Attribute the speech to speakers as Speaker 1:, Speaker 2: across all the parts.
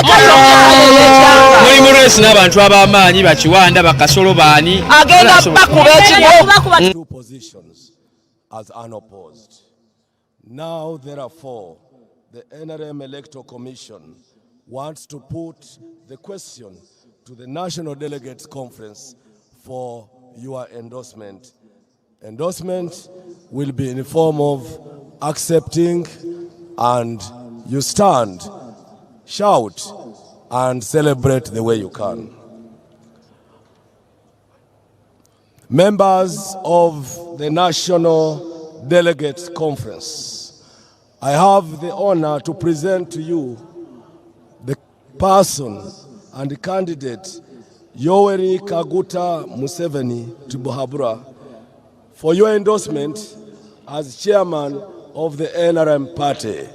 Speaker 1: Muri muresi n'abantu ab'amaanyi bakiwanda bakasolo baani agenda bakuba ekigo.
Speaker 2: Two positions as unopposed. Now therefore the NRM Electoral Commission wants to put the question to the National Delegates Conference for your endorsement. Endorsement will be in the form of accepting, and you stand, shout, and celebrate the way you can. Members of the National Delegates Conference, I have the honor to present to you the person and the candidate Yoweri Kaguta Museveni Tibuhaburwa for your endorsement as chairman of the NRM party.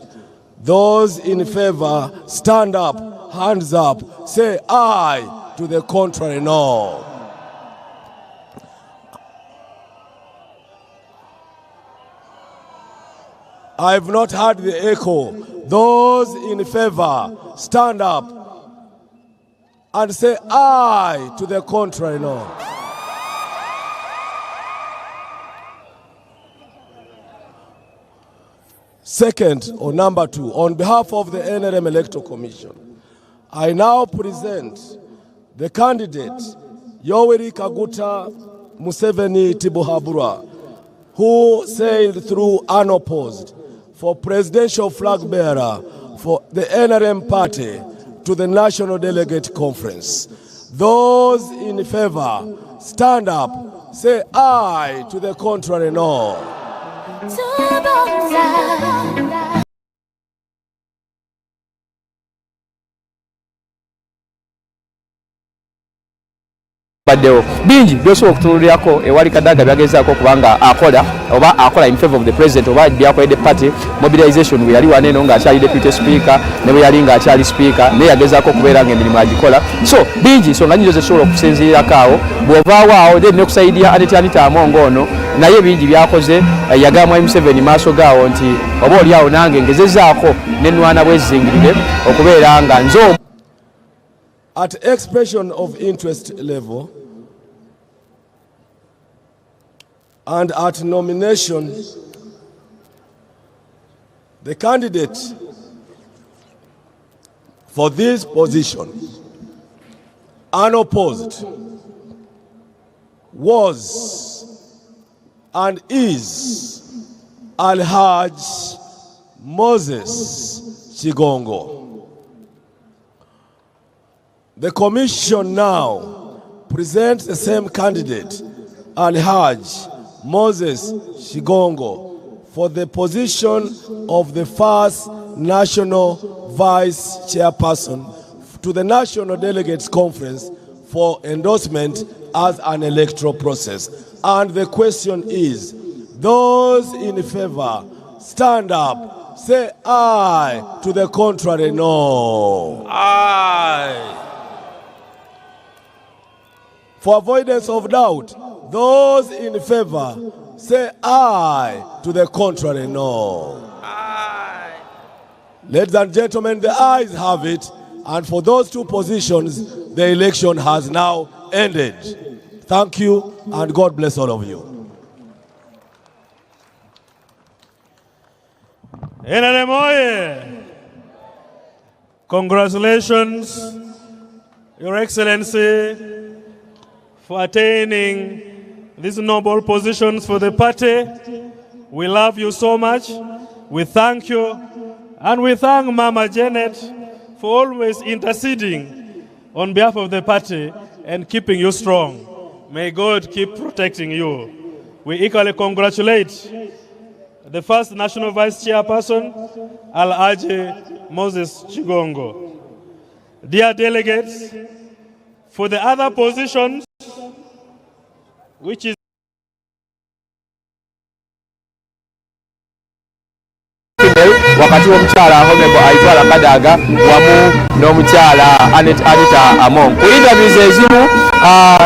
Speaker 2: Those in favor, stand up, hands up, say aye. To the contrary, no. I've not heard the echo. Those in favor, stand up and say aye. To the contrary, no. Second, or number two, on behalf of the NRM Electoral Commission, I now present the candidate Yoweri Kaguta Museveni Tibuhaburwa, who sailed through unopposed for presidential flag bearer for the NRM party to the National Delegate Conference. Those in favor, stand up, say aye. To the contrary, no.
Speaker 3: Badeo bingi byosobola okutunuulirako ewali Kadaga byagezaako kubanga akola in favor of the president oba byakoledde party mobilization bwe yali waneeno ng'akyali deputy speaker ne bwe yali ng'akyali speaker naye yagezaako okubeera ng'emirimu agikola so bingi nsonga nnyingi zesobola okusinziirako awo bw'ovaawo awo then ne kusaidia Anita Amongo ono naye bingi byakoze yagamba Museveni maaso gaawo nti oba oli awo nange ngezezaako n'ennwana bwezingirire okubeera nga nze.
Speaker 2: At expression of interest level and at nomination, the candidate for this position, unopposed, was and is Alhaji Moses Chigongo. The commission now presents the same candidate, Alhaji Moses Chigongo, for the position of the first national vice chairperson to the National Delegates Conference for endorsement as an electoral process. And the question is, those in favor, stand up, say aye. To the contrary, no.
Speaker 1: Aye.
Speaker 2: For avoidance of doubt, those in favor, say aye. To the contrary, no.
Speaker 1: Aye.
Speaker 2: Ladies and gentlemen, the ayes have it, and for those two positions, the election has now ended. Thank you, and God bless all of you.
Speaker 4: NRM oye! Congratulations, Your Excellency, for attaining these noble positions for the party. We love you so much. We thank you. And we thank Mama Janet for always interceding on behalf of the party and keeping you strong. May God keep protecting you. We equally congratulate the first National Vice Chairperson, Alhaji Moses Chigongo. Dear delegates, for the other positions, which is
Speaker 3: wakati w'omukyala Honorable Aitwala Kadaga wamu n'omukyala Anita Among. Ku interviews ezimu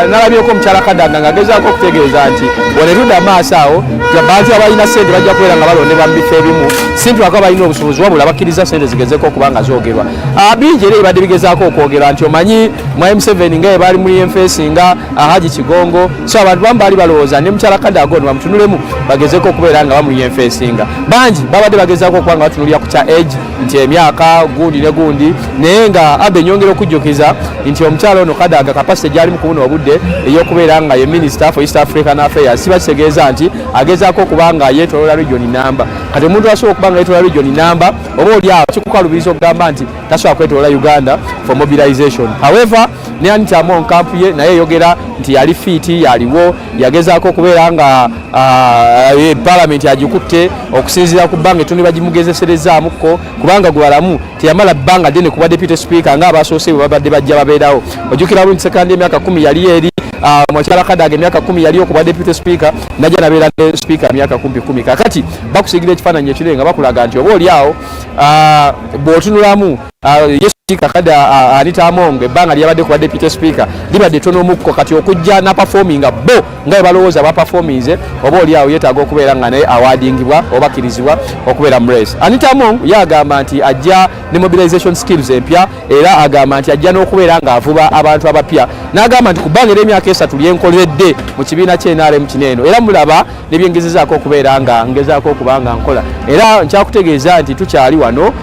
Speaker 3: nalabyeko omukyala Kadaga ng'agezaako okutegeeza nti bwe tudda maaso awo abantu abalina ssente bajja kubeera nga balondebwa mu bifo ebimu si ntwako balina obusobozi wabula bakkiriza ssente zigezeko okuba nga zoogerwa. Bingi era ebadde bigezaako okwogerwa nti omanyi mu Museveni nga ebaali mu enfeesi nga Haji Kigongo, so abantu bamu baali balowooza ne mukyala Kadaga ono bamutunulemu bagezeko okubeera nga bamuli enfeesi nga bangi babadde bagezaako okuba nga batunulira ku kya age nti emyaka gundi ne gundi naye nga Abe nyongera okujjukiza nti omukyala ono Kadaga kapasite gyali mu kubuna obudde ey'okubeera nga ye Minister for East African Affairs siba kitegeeza nti agezaako okuba nga yeetoloola region namba. Kati omuntu asobola okuba nga yeetoloola region namba oba oli awo kikukalubiriza okugamba nti tasobola kwetoloola Uganda for mobilization. However ne Anita Among camp ye naye yogera nti yali fiiti yaliwo yagezaako okubeera nga Parliament agikutte okusinziira ku bbanga ettono bagimugezeserezaamuko kubanga gwalamu teyamala bbanga ddene kuba deputy speaker ng'abasoose bwe babadde bajja babeerawo. Ojjukira bulungi sekandi emyaka 10 yali eri Mukyala Kadaga emyaka 10 yali okuba deputy speaker najja nabeera ne speaker emyaka 10 kakati bakusigira ekifaananyi ekirenga bakulaga nti oba oli awo bw'otunulamu Anita Among ebbanga lyabadde kuba deputy speaker libadde tono omukko kati okujja na performinga bo nga bwe balowooza ba performinze oba oli awo yeetaaga okubeera nga naye awardingibwa oba akkirizibwa okubeera mu race. Anita Among yagamba nti ajja ne mobilization skills empya era agamba nti ajja n'okubeera ng'avuba abantu abapya n'agamba nti ku bbanga ery'emyaka 3 lyenkoleredde mu kibiina ky'NRM kineeno era mulaba ne byengezezaako okubeera nga ngezaako okuba nga nkola era nkyakutegeeza nti tukyali wano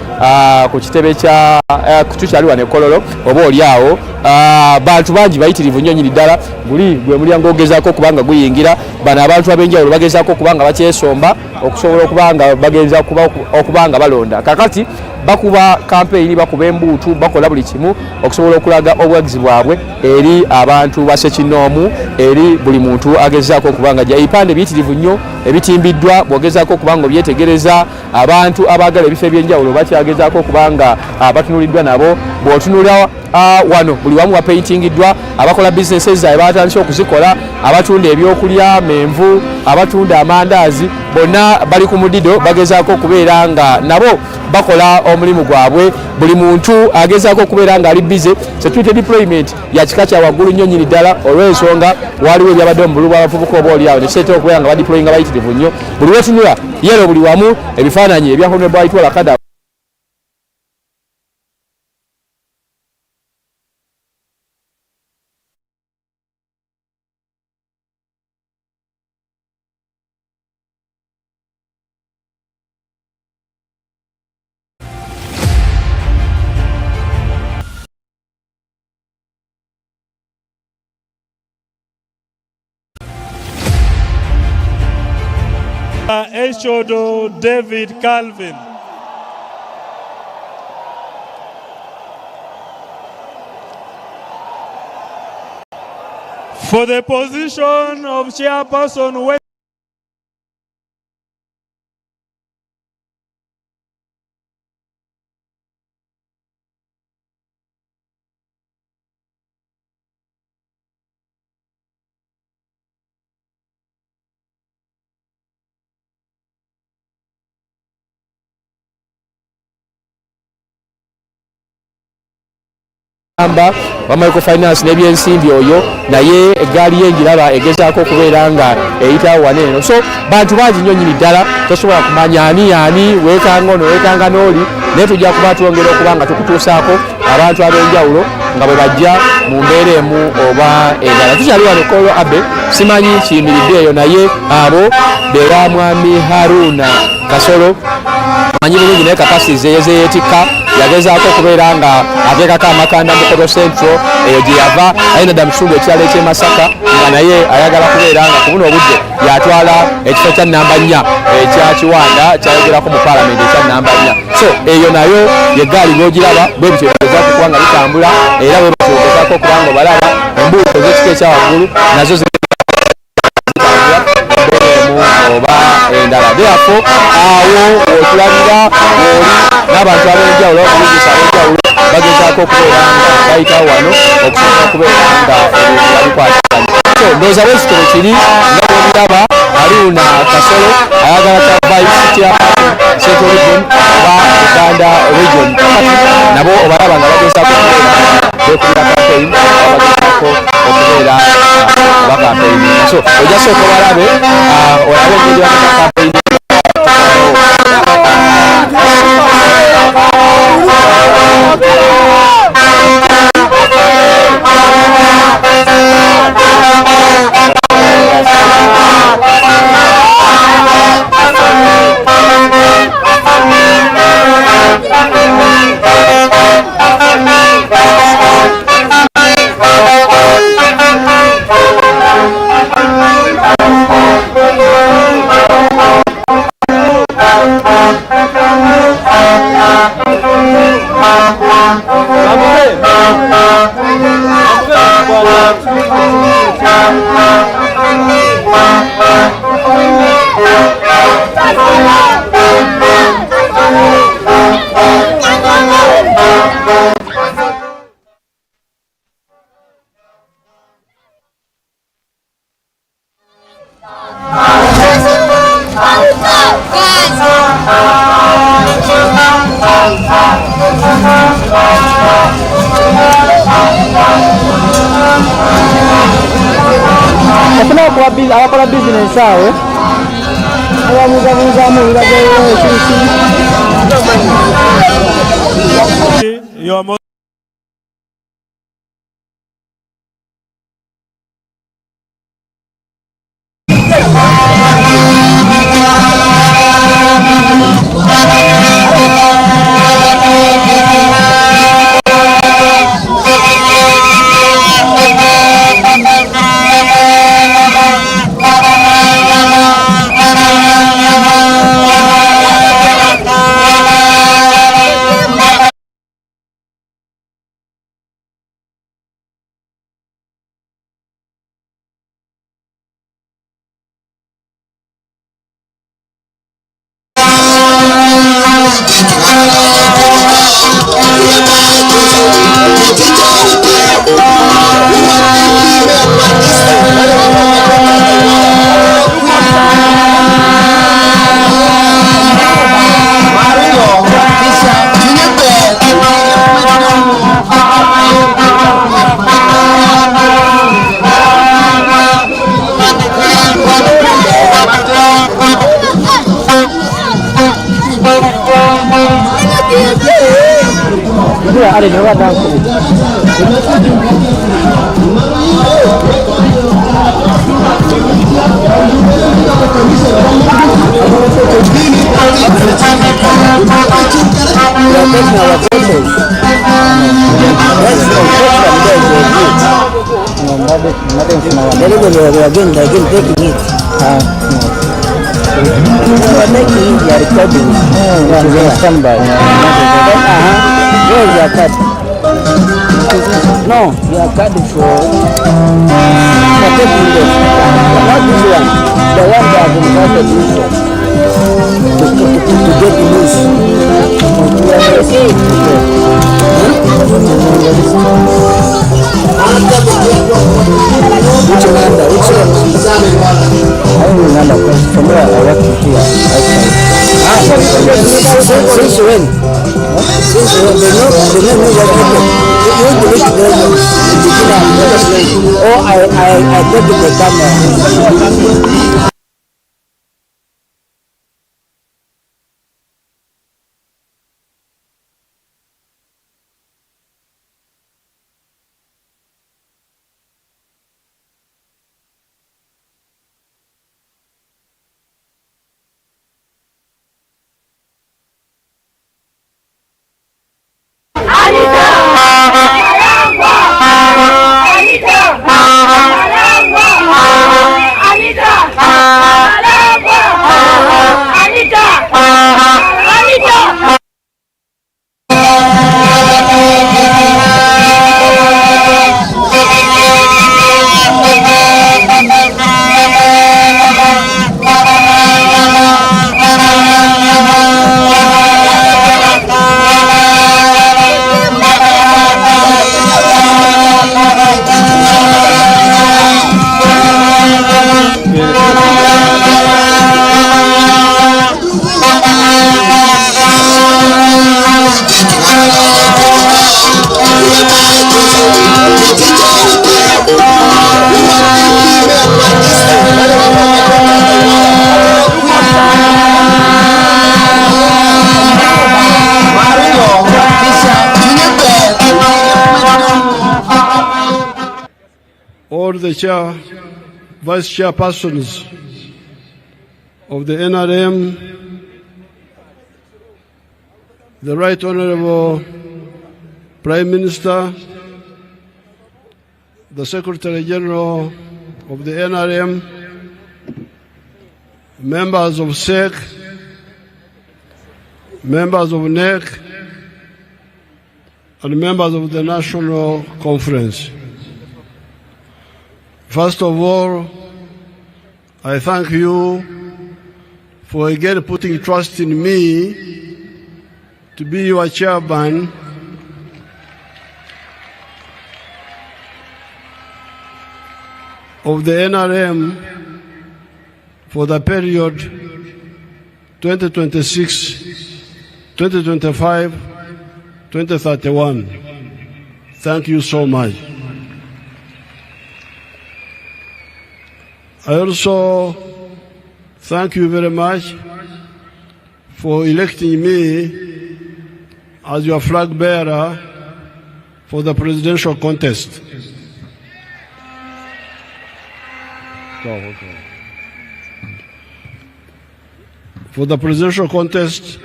Speaker 3: ku kitebe kya tukyali wano Kololo oba oli awo bantu bangi bayitirivu nnyo nnyini ddala guli gwe mulyango ogezaako okuba nga guyingira bano abantu ab'enjawulo bagezaako okuba nga bakyesomba okusobola okuba nga bagenza okuba nga balonda kakati bakuba campaign bakuba embuutu bakola buli kimu okusobola okulaga obuwagizi bwabwe eri abantu basekinoomu eri buli muntu agezaako okuba nga ebipande biyitirivu nnyo ebitimbiddwa bw'ogezaako okuba nga obyetegereza abantu abaagala ebifo eby'enjawulo bakyagezaako okuba nga batunuliddwa nabo bw'otunula wano buli wamu wapaintingiddwa abakola businesses zaabwe batandise okuzikola abatunda ebyokulya menvu abatunda amandaazi bonna bali ku mudido bagezaako okubeera nga nabo bakola omulimu gwabwe buli muntu agezaako okubeera nga ali bize security deployment ya kika kya waggulu nnyo nnyini ddala olw'ensonga waliwo ebyabadde mu bulu bw'abavubuka oba oli awo ne kiteetera okubeera nga badeployinga bayitirivu nnyo buli wetunula yero buli wamu ebifaananyi ebya Honorable Aitwala Kadaga
Speaker 4: Eshodo David Calvin. For the position of Chairperson
Speaker 3: microfinance n'ebyensimbi oyo naye eggaali y'engiraba egezaako okubeera nga eyitawo waneeno so bantu bangi nnyo nnyini ddala tosobola kumanya ani weekanga ono weekanga n'oli naye tujja kuba twongera okuba nga tukutuusaako abantu ab'enjawulo nga bwe bajja mu mbeera emu oba endala. Tukyali wano Kololo Abe simanyi kiyimiridde eyo naye abo be ba mwami Haruna Kasolo manyi bulungi naye kapasiti zeyezeyeetikka yagezaako okubeera nga ateekako amakanda mu Koto Central eyo gye yava ayinadda mu kitundu ekirala eky'e Masaka nga naye ayagala kubeera nga ku buno obudde yatwala ekifo kya namba 4 ekya Kiwanda kyayogerako mu Parliament ekya namba 4 so eyo nayo yeggaali ng'ogiraba bwe bityo yagezaako okuba nga bitambula era bwe batyo ogezaako okuba nga obalaba embuuto z'ekika ekya waggulu nazo oba endala therefore awo otulabira oli n'abantu ab'enjawulo ababuuza ab'enjawulo bagezaako okubeera nga bayitawo wano okusobola okubeera nga ebintu babikwataganya so ndowooza bwekitebe kiri nga bwebiraba Haruna Kasolo ayagala kyava ICT Central Region oba Uganda Region nabo obalaba nga bagezaako okubeera campaign bagezaako okubeera oba campaign so ojasooka olabe engeri bakola campaign abakola business awe abamuzamuzamu
Speaker 4: your
Speaker 3: ada ni ada aku. Where is your card? No, your card for taking this. Not this one. The one that I've invited you for. To get loose. Which one? I don't remember because from where I work here outside. Since when? Since when? They know what happened. You want to make it oh, I got the camera.
Speaker 5: Anita! All the vice chairpersons of the NRM, the Right Honorable Prime Minister, the Secretary General of the NRM, members of Cec, members of NEC, and members of the National Conference. First of all, I thank you for again putting trust in me to be your chairman of the NRM for the period 2026, 2025, 2031. Thank you so much. I also thank you very much for electing me as your flag bearer for the presidential contest. For the presidential contest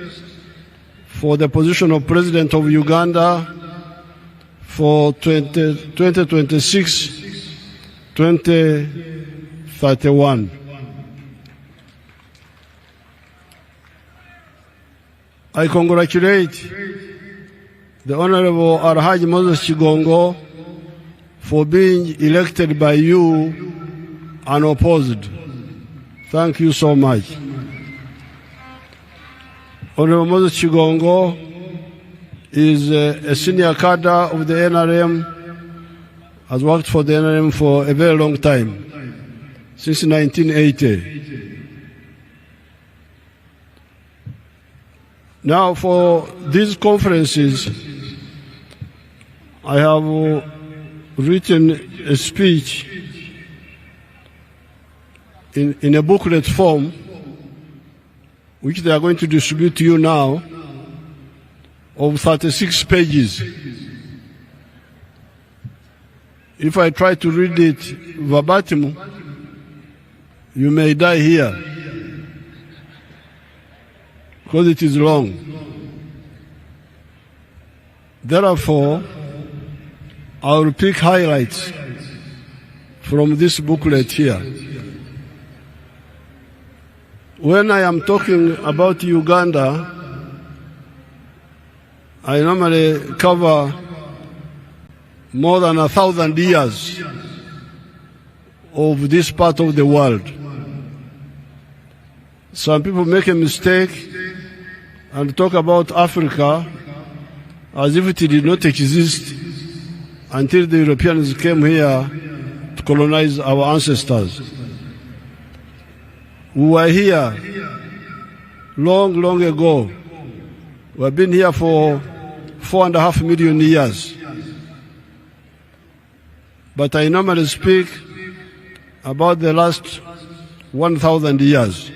Speaker 5: for the position of President of Uganda for 2026-2031. I congratulate the Honorable Alhaji Moses Chigongo for being elected by you unopposed. Thank you so much. Honorable Moses Chigongo is a senior cadre of the NRM, has worked for the NRM for a very long time, since 1980. Now for these conferences, I have written a speech in a booklet form, which they are going to distribute to you now, of 36 pages. If I try to read it verbatim, you may die here, because it is long. Therefore, I will pick highlights from this booklet here. When I am talking about Uganda, I normally cover more than 1,000 years of this part of the world. Some people make a mistake and talk about Africa as if it did not exist until the Europeans came here to colonize our ancestors. We were here long, long ago. We have been here for 4.5 million years. But I normally speak about the last 1,000 years.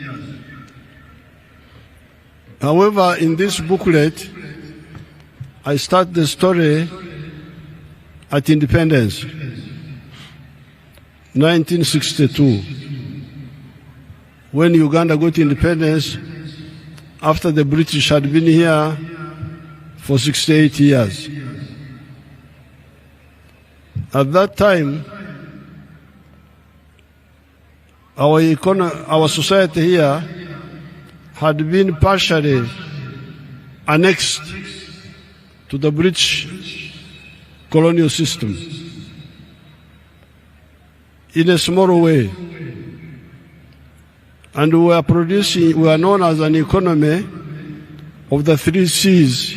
Speaker 5: However, in this booklet, I start the story at independence, 1962, when Uganda got independence after the British had been here for 68 years. At that time, our society here had been partially annexed to the British colonial system in a small way. And we are known as an economy of the 3 C's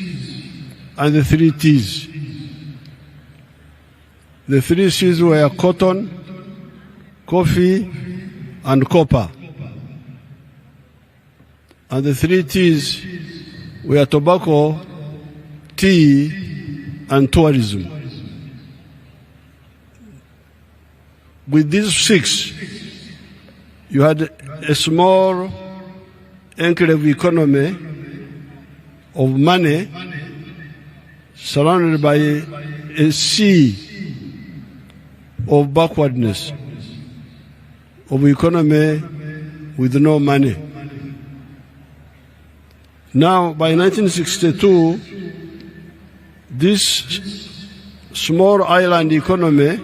Speaker 5: and the 3 T's. The 3 C's were cotton, coffee, and copper. And the 3 T's were tobacco, tea, and tourism. with these 6, you had a small enclave economy of money surrounded by a sea of backwardness, of economy with no money. Now, by 1962, this small island economy,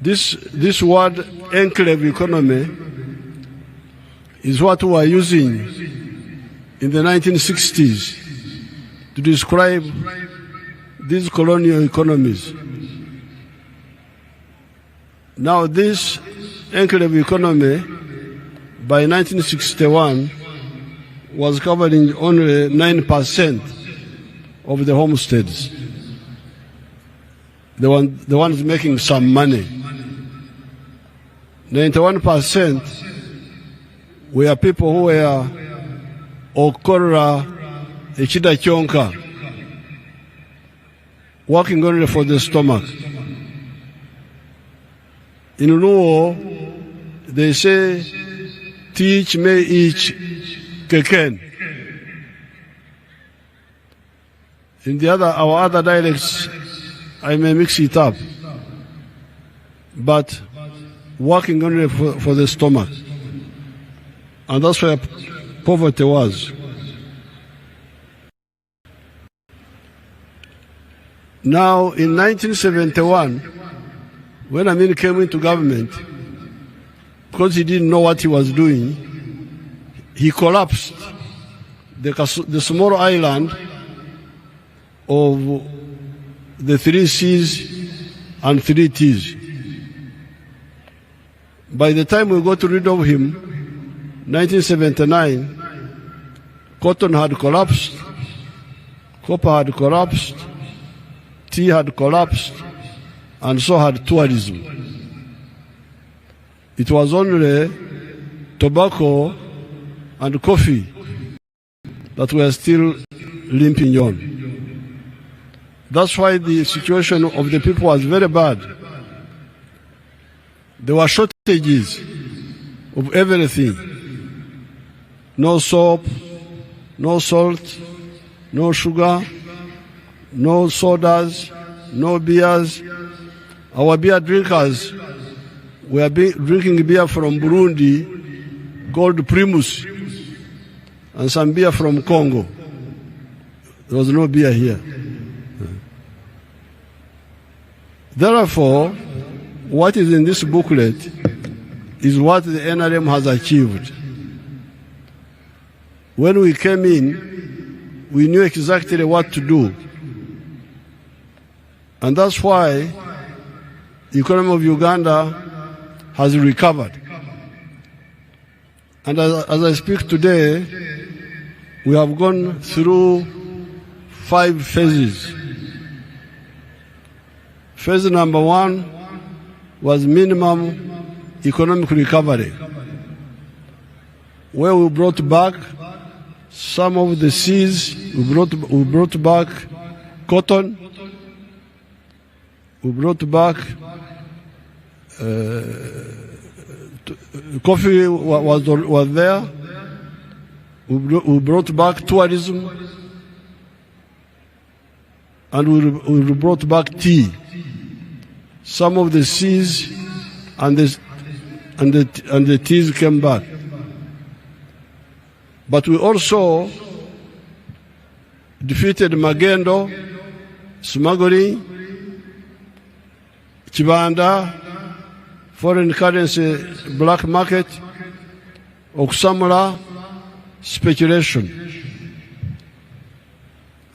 Speaker 5: this word enclave economy, is what we are using in the 1960s to describe these colonial economies. Now, this enclave economy, by 1961, was covering only 9% of the homesteads, the ones making some money. 91% were people who were okora echida chonka, working only for the stomach. In Luo, they say, teach me each keken. In our other dialects, I may mix it up, but working only for the stomach. And that's where poverty was. Now, in 1971, when Amin came into government, because he didn't know what he was doing, he collapsed the small island of the 3 C's and 3 T's. By the time we got rid of him, 1979, cotton had collapsed, copper had collapsed, tea had collapsed, and so had tourism. It was only tobacco and coffee that were still limping on. That's why the situation of the people was very bad. There were shortages of everything. No soap, no salt, no sugar, no sodas, no beers. Our beer drinkers were drinking beer from Burundi called Primus, and some beer from Congo. There was no beer here. Therefore, what is in this booklet is what the NRM has achieved. When we came in, we knew exactly what to do. And that's why the economy of Uganda has recovered. And as I speak today, we have gone through 5 phases. Phase number 1 was minimum economic recovery, where we brought back some of the seeds, we brought back cotton, we brought back coffee was there, we brought back tourism, and we brought back tea. Some of the seeds and the teas came back. But we also defeated magendo, smuggling, chibanda, foreign currency black market, oksamula, speculation.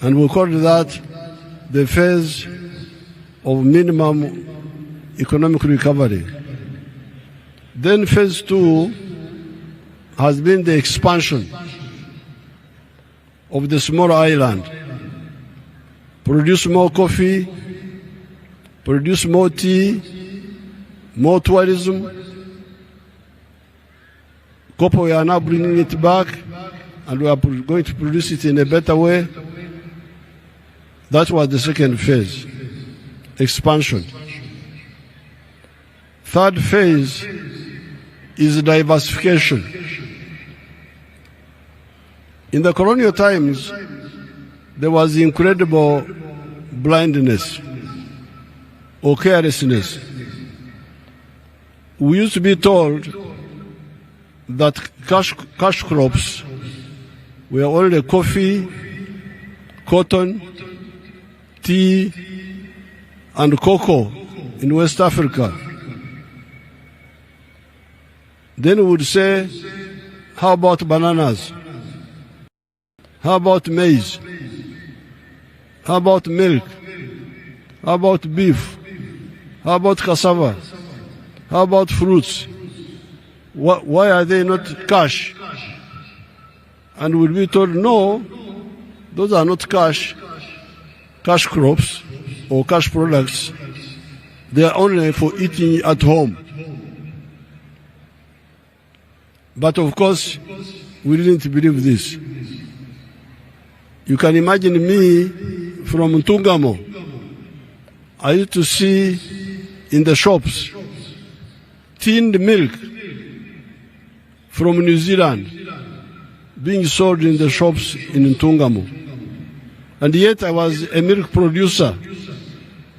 Speaker 5: And we called that the phase of minimum economic recovery. Then phase 2 has been the expansion of the small island. Produce more coffee, produce more tea, more tourism. Copper, we are now bringing it back, and we are going to produce it in a better way. That was the second phase, expansion. third phase is diversification. In the colonial times, there was incredible blindness or carelessness. We used to be told that cash crops were only coffee, cotton, tea, and cocoa in West Africa. Then we would say, how about bananas? How about maize? How about milk? How about beef? How about cassava? How about fruits? Why are they not cash? And we'll be told, no, those are not cash crops or cash products. They are only for eating at home. But of course, we didn't believe this. You can imagine me from Ntungamo. I used to see in the shops tinned milk from New Zealand being sold in the shops in Ntungamo. And yet I was a milk producer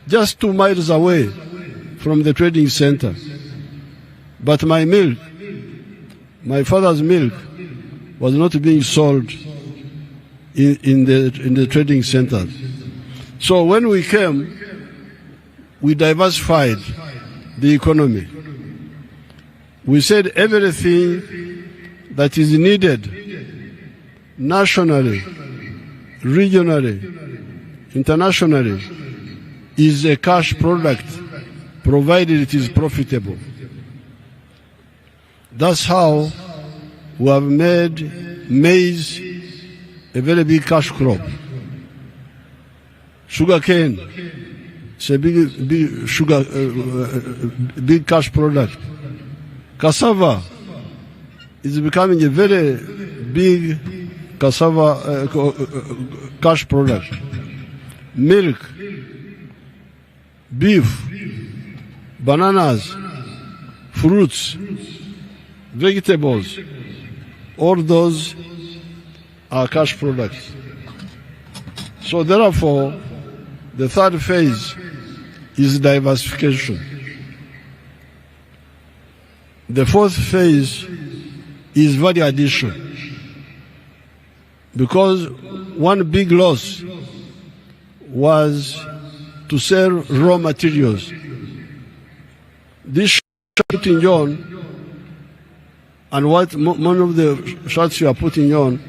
Speaker 5: just 2 miles away from the trading center. But my milk, my father's milk, was not being sold in the trading centers. So when we came, we diversified the economy. We said everything that is needed nationally, regionally, internationally is a cash product, provided it is profitable. That's how we have made maize a very big cash crop. Sugarcane, it's a big cash product. Cassava is becoming a very big cassava cash product. Milk, beef, bananas, fruits, vegetables, all those are cash products. So therefore, the third phase is diversification. The fourth phase is value addition. Because one big loss was to sell raw materials. This shirt putting on and what one of the shirts you are putting on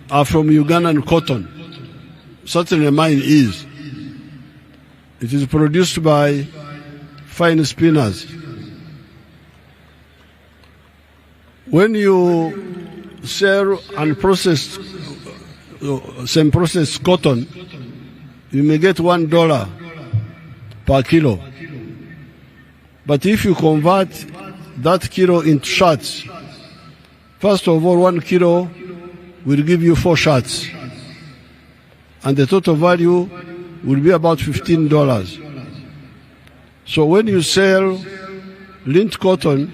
Speaker 5: are from Ugandan cotton. Certainly mine is. It is produced by fine spinners. When you sell unprocessed, semi-processed cotton, you may get $1 per kilo. But if you convert that kilo into shirts, first of all, 1 kilo will give you 4 shirts. And the total value will be about $15. So when you sell lint cotton,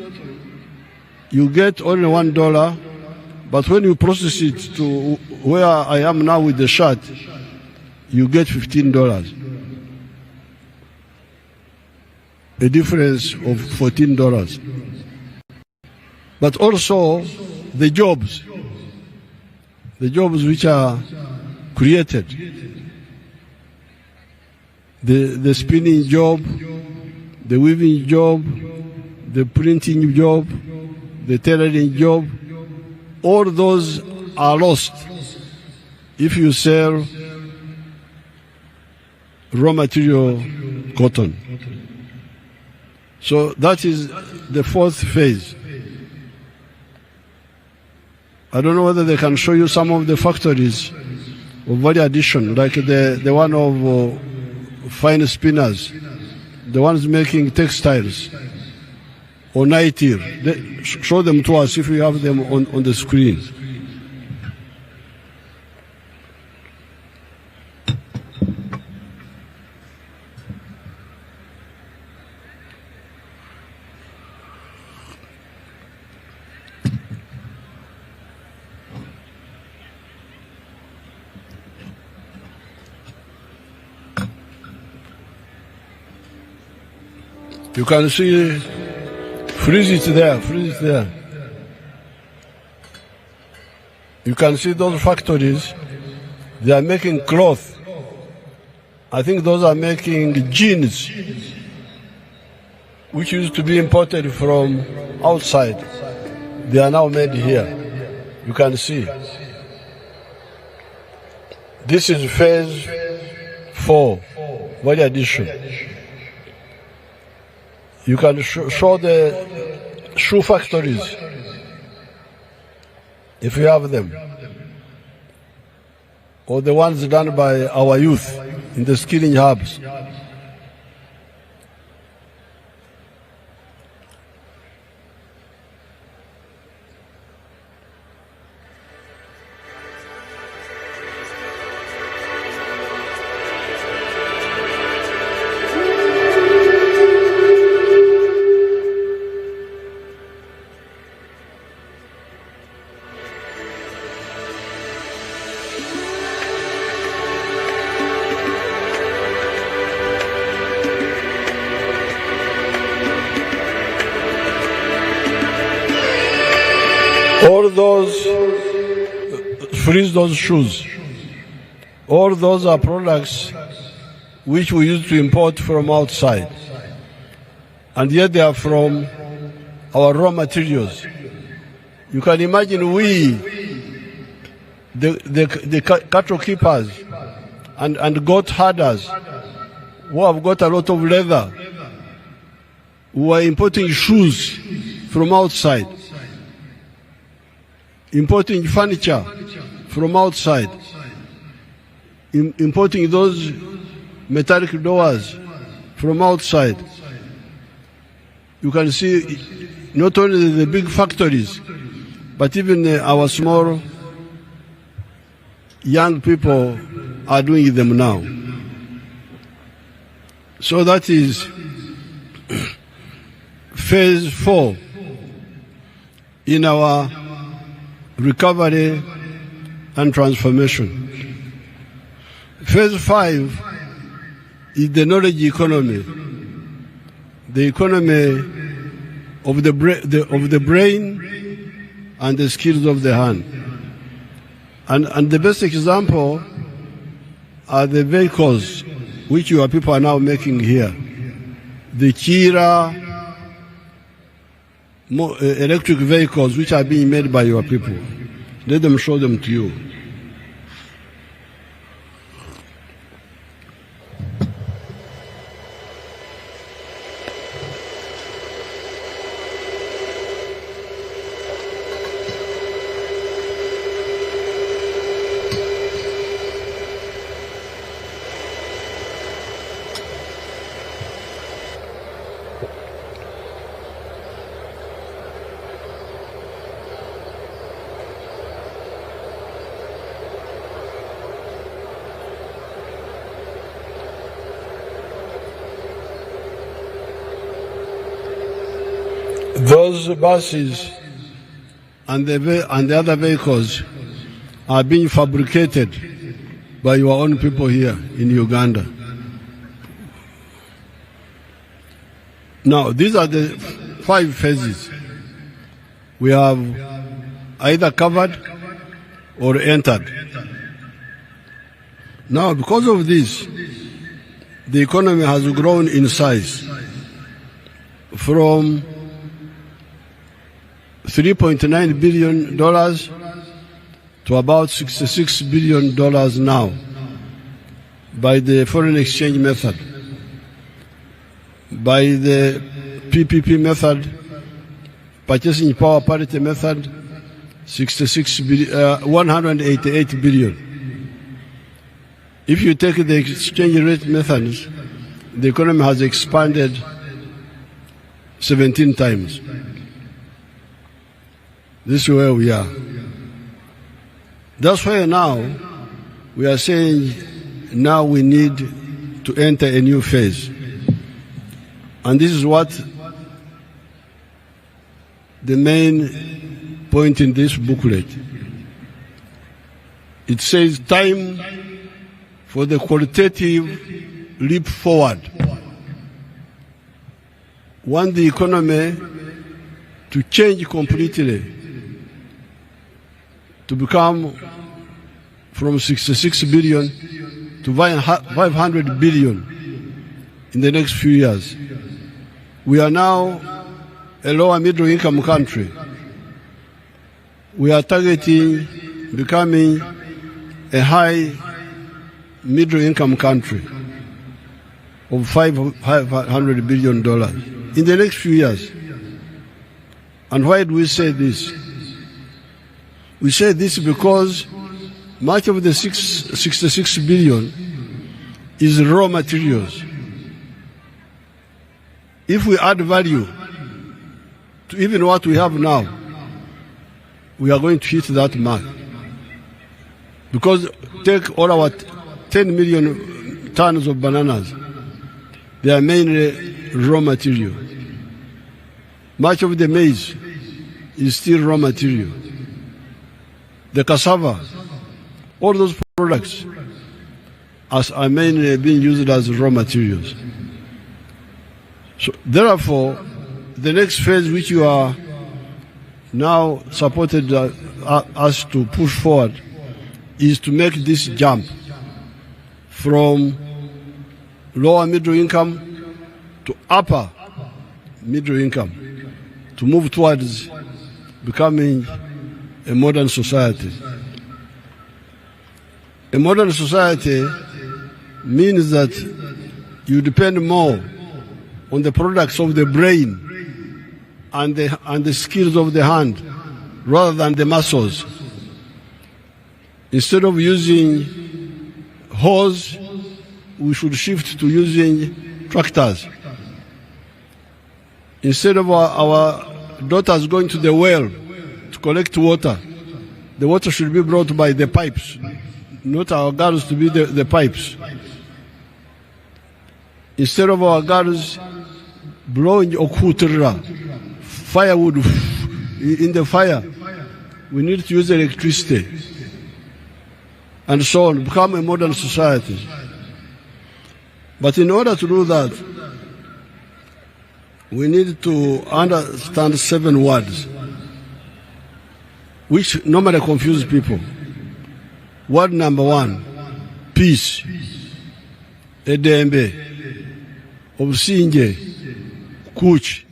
Speaker 5: you get only $1, but when you process it to where I am now with the shirt, you get $15. A difference of $14. But also the jobs which are created. The spinning job, the weaving job, the printing job, the tailoring job, all those are lost if you sell raw material cotton. So that is the fourth phase. I don't know whether they can show you some of the factories of value addition, like the one of fine spinners, the ones making textiles or nightie. Show them to us if you have them on the screen. You can see, freeze it there, freeze it there. You can see those factories, they are making cloth. I think those are making jeans, which used to be imported from outside. They are now made here. You can see. This is phase 4, value addition. You can show the shoe factories, if you have them, or the ones done by our youth in the skilling hubs. All those, freeze those shoes. All those are products which we used to import from outside. And yet they are from our raw materials. You can imagine we, the cattle keepers and goat herders, who have got a lot of leather, who are importing shoes from outside, importing furniture from outside, importing those metallic doors from outside. You can see not only the big factories, but even our small young people are doing them now. So that is phase 4 in our recovery and transformation. Phase 5 is the knowledge economy, the economy of the brain and the skills of the hand. And the best example are the vehicles which your people are now making here. The Kira electric vehicles which are being made by your people. Let them show them to you. Those buses and the other vehicles are being fabricated by your own people here in Uganda. Now, these are the 5 phases. We have either covered or entered. Now, because of this, the economy has grown in size from $3.9 billion to about $66 billion now by the foreign exchange method. By the PPP method, purchasing power parity method, 188 billion. If you take the exchange rate methods, the economy has expanded 17 times. This is where we are. That's why now we are saying now we need to enter a new phase. And this is what the main point in this booklet. It says time for the qualitative leap forward. want the economy to change completely, to become from 66 billion to 500 billion in the next few years. We are now a lower middle income country. We are targeting becoming a high middle income country of $500 billion in the next few years. And why do we say this? We say this because much of the 66 billion is raw materials. If we add value to even what we have now, we are going to hit that mark. Because take all our 10 million tons of bananas, they are mainly raw material. Much of the maize is still raw material. The cassava, all those products are mainly being used as raw materials. So therefore, the next phase which you are now supported us to push forward is to make this jump from lower middle income to upper middle income, to move towards becoming a modern society. A modern society means that you depend more on the products of the brain and the skills of the hand rather than the muscles. Instead of using hoes, we should shift to using tractors. Instead of our daughters going to the well to collect water, the water should be brought by the pipes, not our girls to be the pipes. Instead of our girls blowing firewood in the fire, we need to use electricity, and so on, become a modern society. But in order to do that, we need to understand 7 words which normally confuse people. Word number 1, peace. Edembe, obusinge, kuch.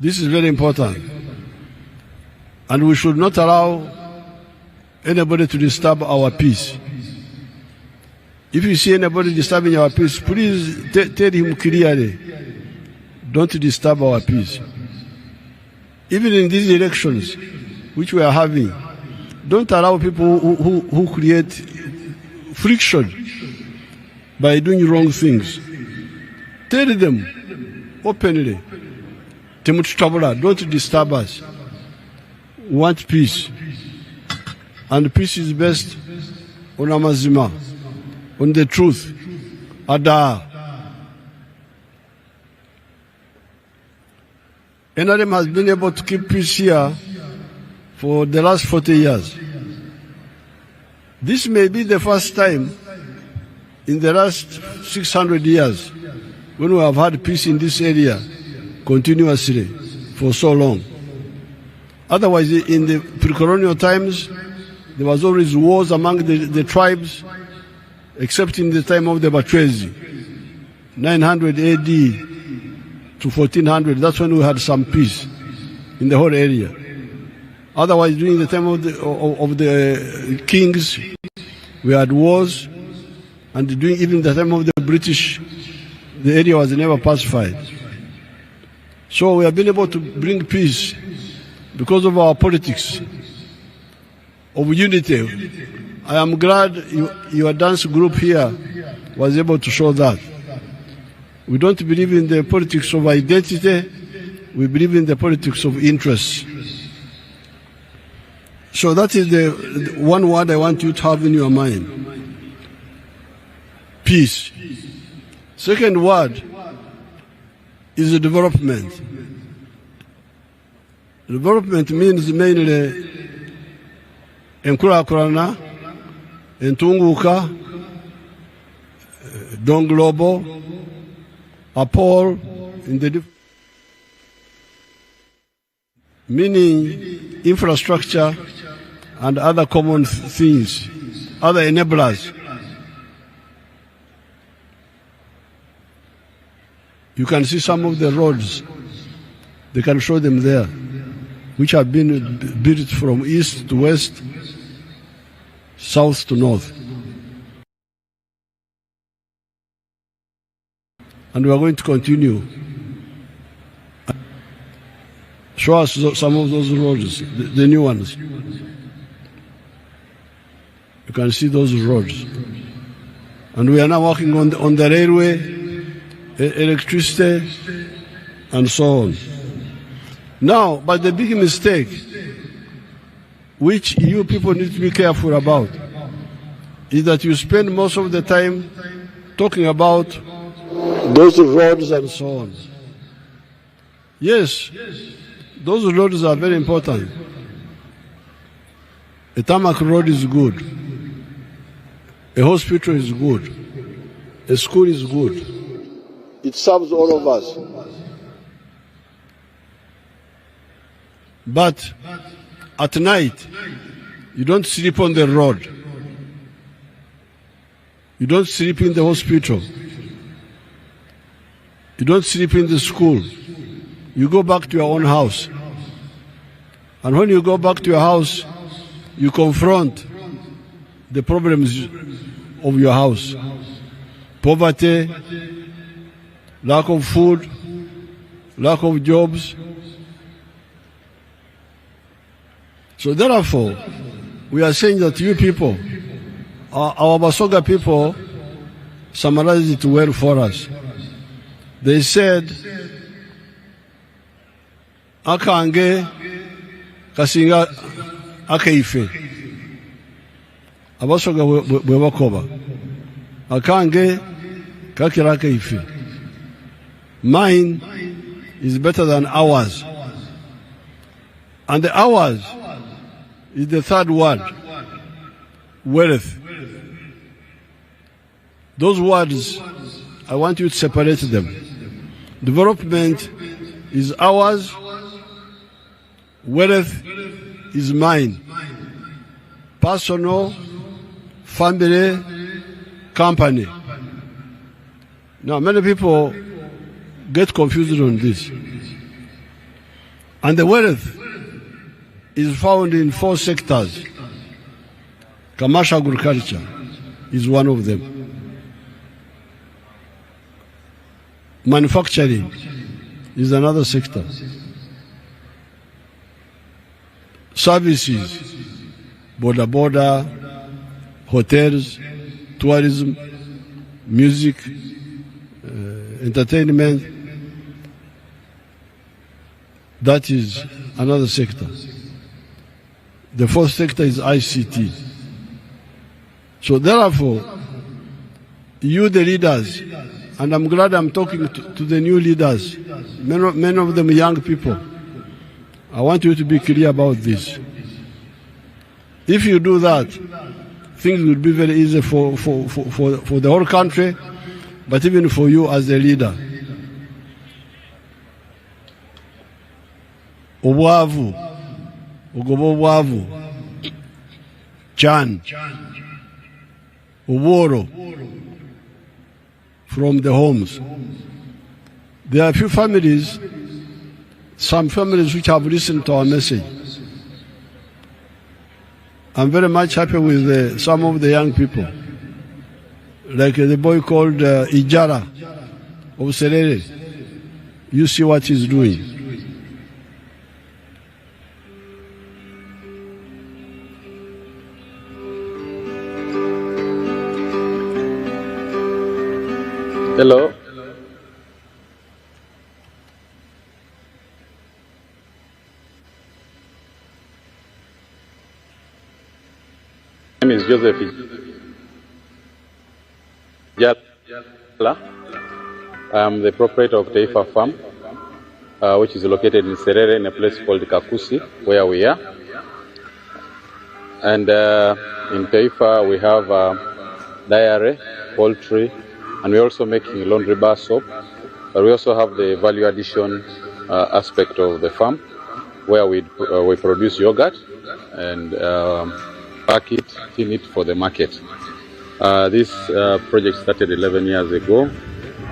Speaker 5: This is very important. And we should not allow anybody to disturb our peace. If you see anybody disturbing our peace, please tell him clearly, don't disturb our peace. Even in these elections, which we are having, don't allow people who create friction by doing wrong things. Tell them openly, don't disturb us. We want peace. And peace is based on amazima, on the truth. Ada. NRM has been able to keep peace here for the last 40 years. This may be the first time in the last 600 years when we have had peace in this area continuously for so long. Otherwise, in the pre-colonial times, there was always wars among the tribes, except in the time of the Batwezi, 900 AD to 1400. That's when we had some peace in the whole area. Otherwise, during the time of the kings, we had wars, and during even the time of the British, the area was never pacified. So we have been able to bring peace because of our politics of unity. I am glad your dance group here was able to show that. We don't believe in the politics of identity, we believe in the politics of interest. So that is the one word I want you to have in your mind. Peace. Second word is development. Development means mainly enkulakulana, entunguka, Don Globo, Apol, in the meaning infrastructure and other common things, other enablers. You can see some of the roads, they can show them there, which have been built from east to west, south to north. And we are going to continue. Show us some of those roads, the new ones. You can see those roads. And we are now working on the railway, electricity, and so on. Now, but the big mistake, which you people need to be careful about, is that you spend most of the time talking about those roads and so on. Yes, those roads are very important. A tarmac road is good. A hospital is good. A school is good. It serves all of us. But at night, you don't sleep on the road. You don't sleep in the hospital. You don't sleep in the school. You go back to your own house. And when you go back to your house, you confront the problems of your house. Poverty, lack of food, lack of jobs. So therefore, we are saying that you people, our Basoga people, summarized it well for us. They said, akange kasinga akaife. Abasoga bwebakoba. Akange kakira akaife. Mine is better than ours. And the ours is the third word, wealth. Those words, I want you to separate them. Development is ours, wealth is mine. Personal, family, company. Now, many people get confused on this. And the wealth is found in 4 sectors. Commercial agriculture is one of them. Manufacturing is another sector. Services, border, hotels, tourism, music, entertainment, that is another sector. The 4th sector is ICT. So therefore, you the leaders, and I'm glad I'm talking to the new leaders, many of them young people. I want you to be clear about this. If you do that, things will be very easy for the whole country, but even for you as a leader. Obwavu, ogobo obwavu, Chan, Oboro, from the homes. There are a few families, some families which have listened to our message. I'm very much happy with some of the young people, like the boy called Ijara of Serere. You see what he's doing.
Speaker 6: Hello. My name is Joseph Jala. I am the proprietor of Taifa Farm, which is located in Serere in a place called Kakusi, where we are. And in Taifa we have dairy, poultry, and we're also making laundry bar soap. But we also have the value addition aspect of the farm, where we produce yogurt and pack it, tin it for the market. This project started 11 years ago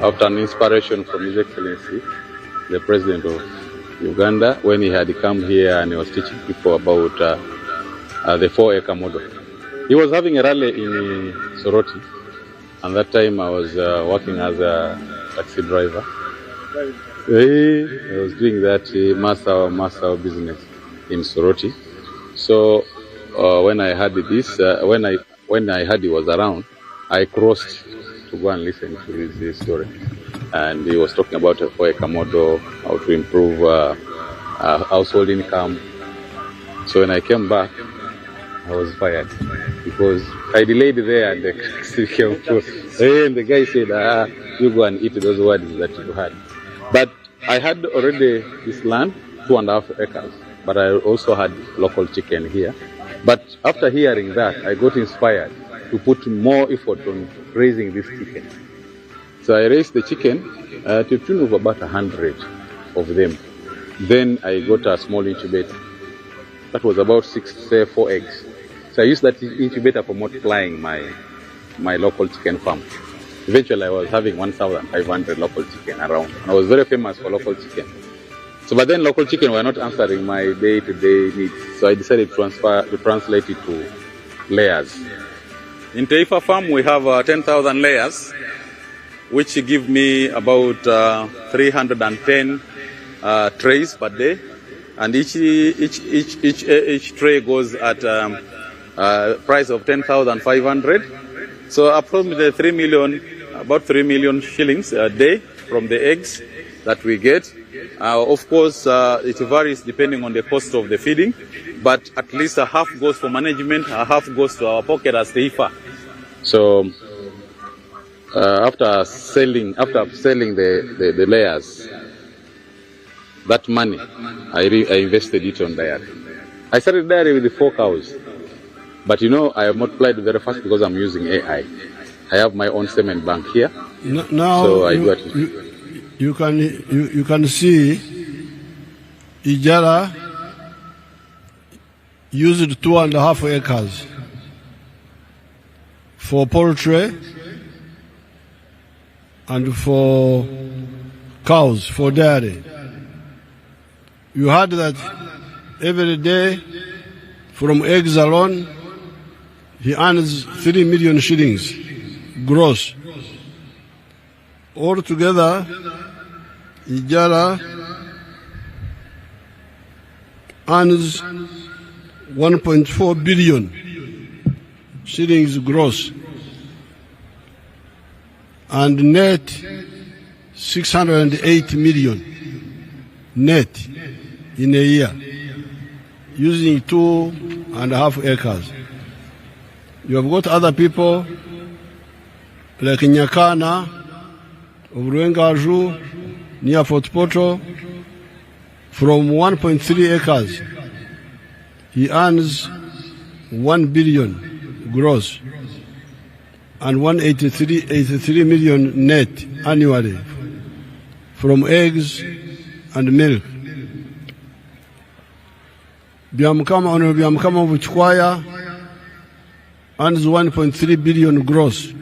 Speaker 6: after an inspiration from His Excellency, the President of Uganda, when he had come here and he was teaching people about the 4-acre model. He was having a rally in Soroti, and that time I was working as a taxi driver. I was doing that master business in Soroti. So when I heard this, when I heard he was around, I crossed to go and listen to his story. And he was talking about a 4-acre model, how to improve household income. So when I came back, I was fired because I delayed there and the taxi came through. And the guy said, you go and eat those words that you had. But I had already this land, 2.5 acres, but I also had local chicken here. But after hearing that, I got inspired to put more effort on raising this chicken. So I raised the chicken to the tune of about 100 of them. Then I got a small incubator. That was about 4 eggs. So I used that incubator for multiplying my local chicken farm. Eventually I was having 1,500 local chicken around. I was very famous for local chicken. So but then local chicken were not answering my day-to-day needs. So I decided to translate it to layers. In Taifa farm we have 10,000 layers, which give me about 310 trays per day, and each tray goes at a price of 10,500. So approximately about 3 million shillings a day from the eggs that we get. Of course, it varies depending on the cost of the feeding, but at least a half goes for management, a half goes to our pocket as Taifa. So after selling the layers, that money I invested it on dairy. I started dairy with the 4 cows, but you know I have multiplied very fast because I'm using AI. I have my own semen bank here.
Speaker 5: Now
Speaker 6: so
Speaker 5: you can see Ijara used 2.5 acres for poultry and for cows, for dairy. You heard that every day from eggs alone, he earns 3 million shillings gross. Altogether, Ijara earns 1.4 billion shillings gross, and net 608 million net in a year, using 2.5 acres. You have got other people like Nyakana of Ruengaju near Fort Portal. From 1.3 acres, he earns 1 billion gross and 183 million net annually from eggs and milk. Honorable Byamukama of Chikwaya earns 1.3 billion gross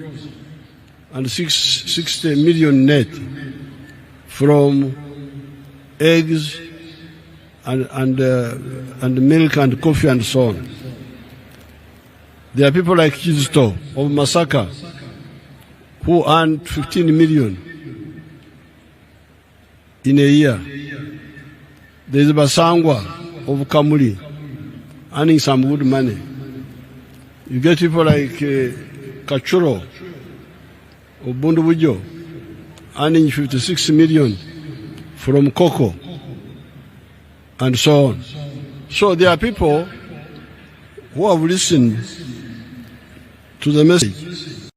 Speaker 5: and 60 million net from eggs and milk and coffee and so on. There are people like Kizito of Masaka who earn 15 million in a year. There is Basangwa of Kamuli earning some good money. You get people like Kachuro of Bundubujo earning 56 million from cocoa and so on. So there are people who have listened to the message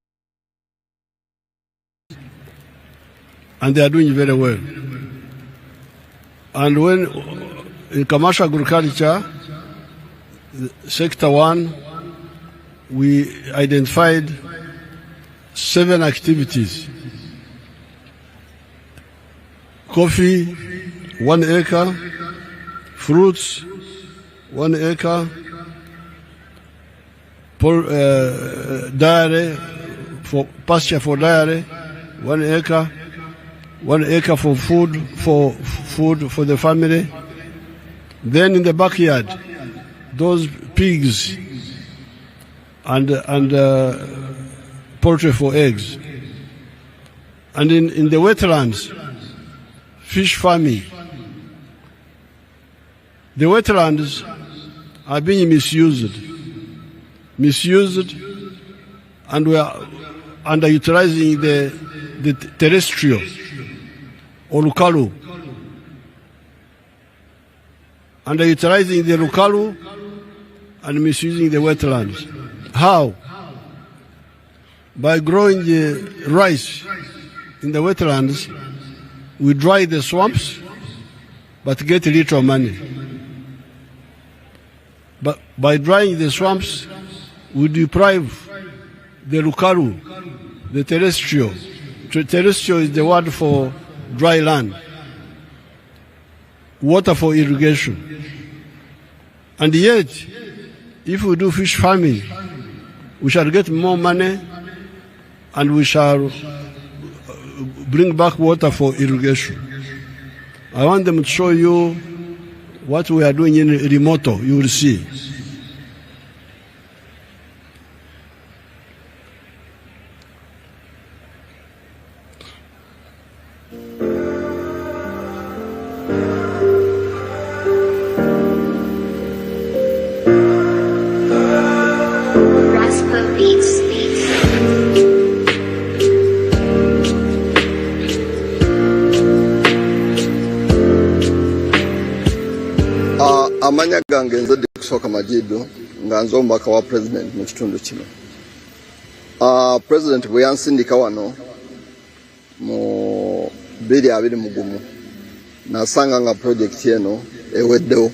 Speaker 5: and they are doing very well. And when in commercial agriculture, sector 1, we identified 7 activities. Coffee, 1 acre. Fruits, 1 acre. Dairy, for pasture for dairy, 1 acre. 1 acre for food for the family. Then in the backyard, those pigs and poultry for eggs. And in the wetlands, fish farming. The wetlands are being misused, and we are underutilizing the terrestrial or lukalu. Underutilizing the lukalu and misusing the wetlands. How? By growing the rice in the wetlands, we dry the swamps, but get little money. But by drying the swamps, we deprive the lukalu, the terrestrial. Terrestrial is the word for dry land. Water for irrigation. And yet, if we do fish farming, we shall get more money and we shall bring back water for irrigation. I want them to show you what we are doing in Remoto, you will see.
Speaker 7: Amanya gange nzadi kusoka majidu nga nzomba wa president mu kitundu kino. President bwe yansindika wano mu 2020 nasanga nga project eno eweddewo.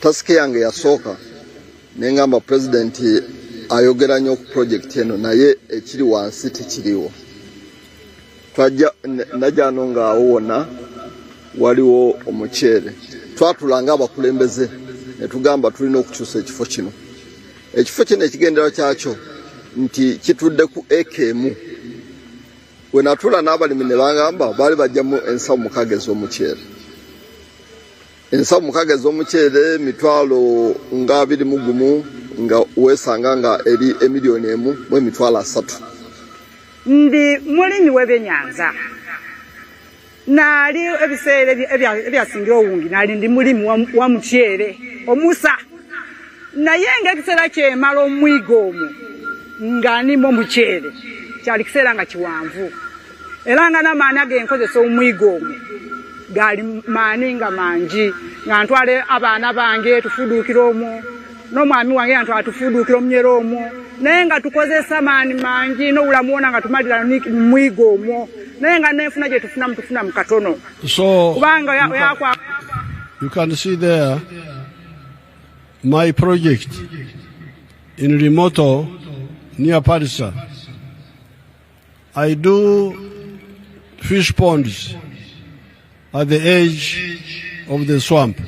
Speaker 7: Tasike yange yasooka nengamba president ayogera nnyo ku project eno naye ekiri wansi tekiriwo. Najano nga awona waliwo omuceere. Twatulanga abakulembeze ne tugamba tulina okukyusa ekifo kino. Ekifo kino ekigendera kyakyo nti kitudde ku ekemu. We natula n'abalimi ne bangamba baali bajjamu ensawo mukaaga ez'omuceere. Ensawo mukaaga ez'omuceere mitwalo nga 21 nga weesanga nga eri emiliyoni 1 mu emitwalo 3.
Speaker 8: Ndi mulimi w'ebyennyanja. Nali ebiseera ebyasingira owungi nali ndi mulimi wa muceere omusa naye ng'ekiseera kyemala omwiga omwo nga nimo muceere kyali kiseera nga kiwanvu era nga n'amaani agenkozesa omwiga omwo gali maani nga mangi nga ntwale abaana bange tufuduukira omwo n'omwami wange nga ntwala tufuduukira omunyera omwo naye nga tukozesa maani mangi n'obulamu wona nga tumalira mu mwiga omwo. So
Speaker 5: you can see there my project in Remoto near Parisa. I do fish ponds at the edge of the swamp.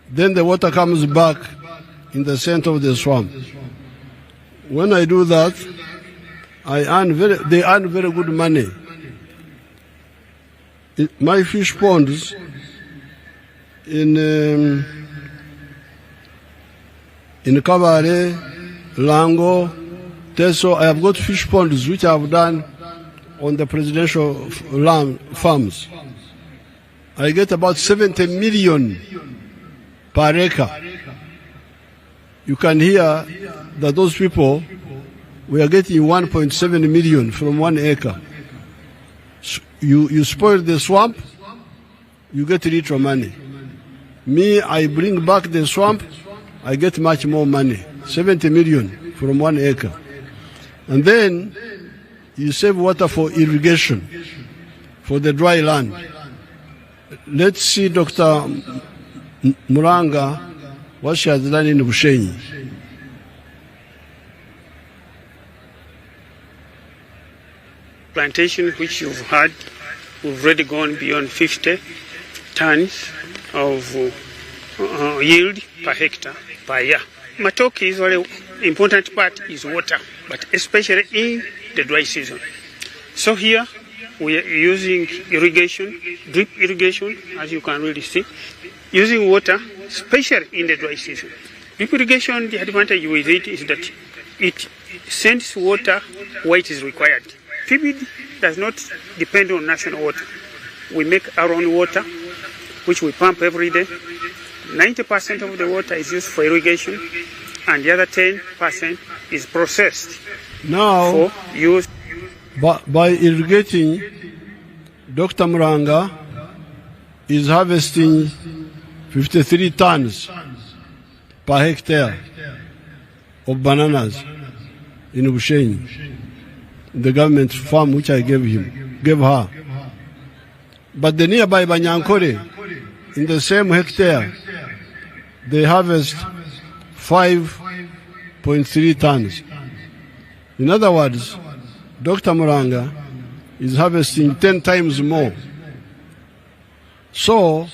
Speaker 5: Then the water comes back in the center of the swamp. When I do that, they earn very good money. My fish ponds in Kabare, Lango, Teso, I have got fish ponds which I have done on the presidential land farms. I get about 70 million per acre. You can hear that those people, we are getting 1.7 million from 1 acre. You spoil the swamp, you get little money. Me, I bring back the swamp, I get much more money, 70 million from 1 acre. And then you save water for irrigation, for the dry land. Let's see Dr. Muranga, what she has done in Bushenyi.
Speaker 9: plantation which you've had, we've already gone beyond 50 tons of yield per hectare per year. Matoke is very important part is water, but especially in the dry season. So here we are using irrigation, drip irrigation, as you can really see, using water, especially in the dry season. Drip irrigation, the advantage with it is that it sends water where it is required. PBD does not depend on national water. We make our own water, which we pump every day. 90% of the water is used for irrigation, and the other 10% is processed
Speaker 5: now
Speaker 9: for use.
Speaker 5: By irrigating, Dr. Muranga is harvesting 53 tons per hectare of bananas in Bushenyi, the government farm which I gave her. But the nearby Banyankore, in the same hectare, they harvest 5.3 tons. In other words, Dr. Muranga is harvesting 10 times more. So,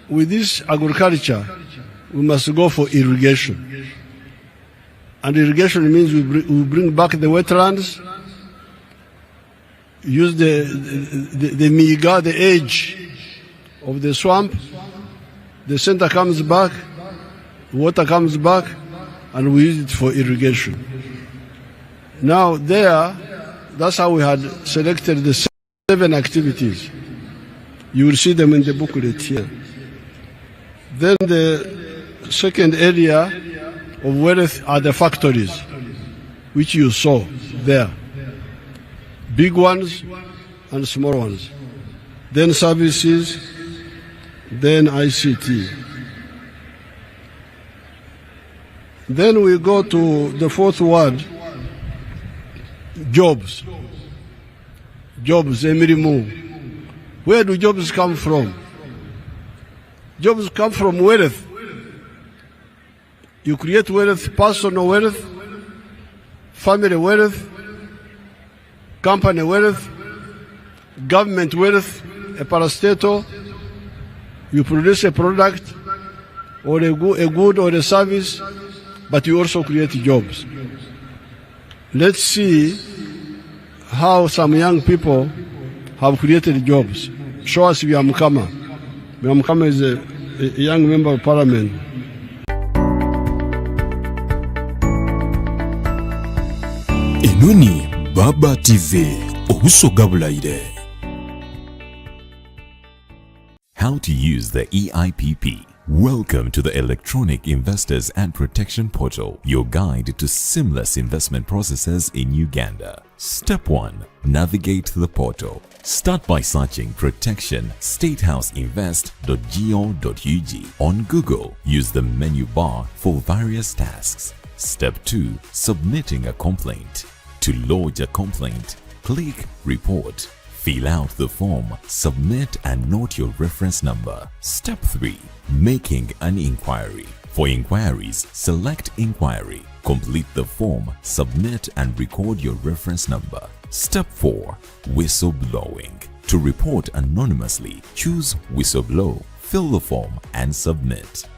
Speaker 5: with this agriculture, we must go for irrigation. And irrigation means we bring back the wetlands, use the miga, the edge of the swamp, the center comes back, water comes back, and we use it for irrigation. Now there, that's how we had selected the 7 activities. You will see them in the booklet here. Then the second area of wealth are the factories, which you saw there. Big ones and small ones. Then services, then ICT. Then we go to the 4th word, jobs. Jobs, emirimu. Where do jobs come from? Jobs come from wealth. You create wealth, personal wealth, family wealth, company wealth, government wealth, a parastatal. You produce a product or a good or a service, but you also create jobs. Let's see how some young people have created jobs. Show us Byamukama. Byamukama is a young member of parliament.
Speaker 10: Enoni Baba TV Obusoga Bulaire. How to use the EIPP. Welcome to the Electronic Investors and Protection Portal, your guide to seamless investment processes in Uganda. Step 1. Navigate to the portal. Start by searching protectionstatehouseInvest.go.ug. On Google, use the menu bar for various tasks. Step 2. Submitting a complaint. To lodge a complaint, click Report. Fill out the form, submit and note your reference number. Step 3. Making an inquiry. For inquiries, select Inquiry. Complete the form, submit and record your reference number. Step 4. Whistleblowing. To report anonymously, choose Whistleblow, fill the form and submit.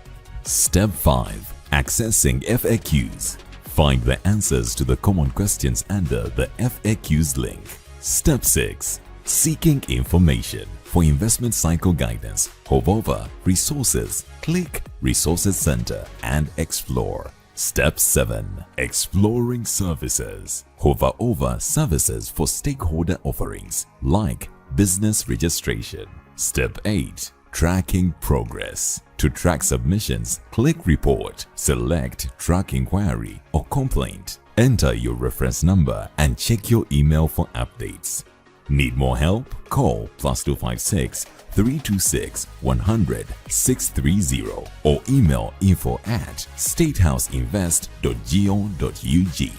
Speaker 10: Step 5. Accessing FAQs. Find the answers to the common questions under the FAQs link. Step 6. Seeking information. For investment cycle guidance, hover over Resources, click Resources Center and explore. Step 7. Exploring services. Hover over Services for stakeholder offerings like business registration. Step 8. Tracking progress. To track submissions, click Report, select Track Inquiry or Complaint. Enter your reference number and check your email for updates. Need more help? Call +256 326 100 630 or email info@statehouseinvest.go.ug.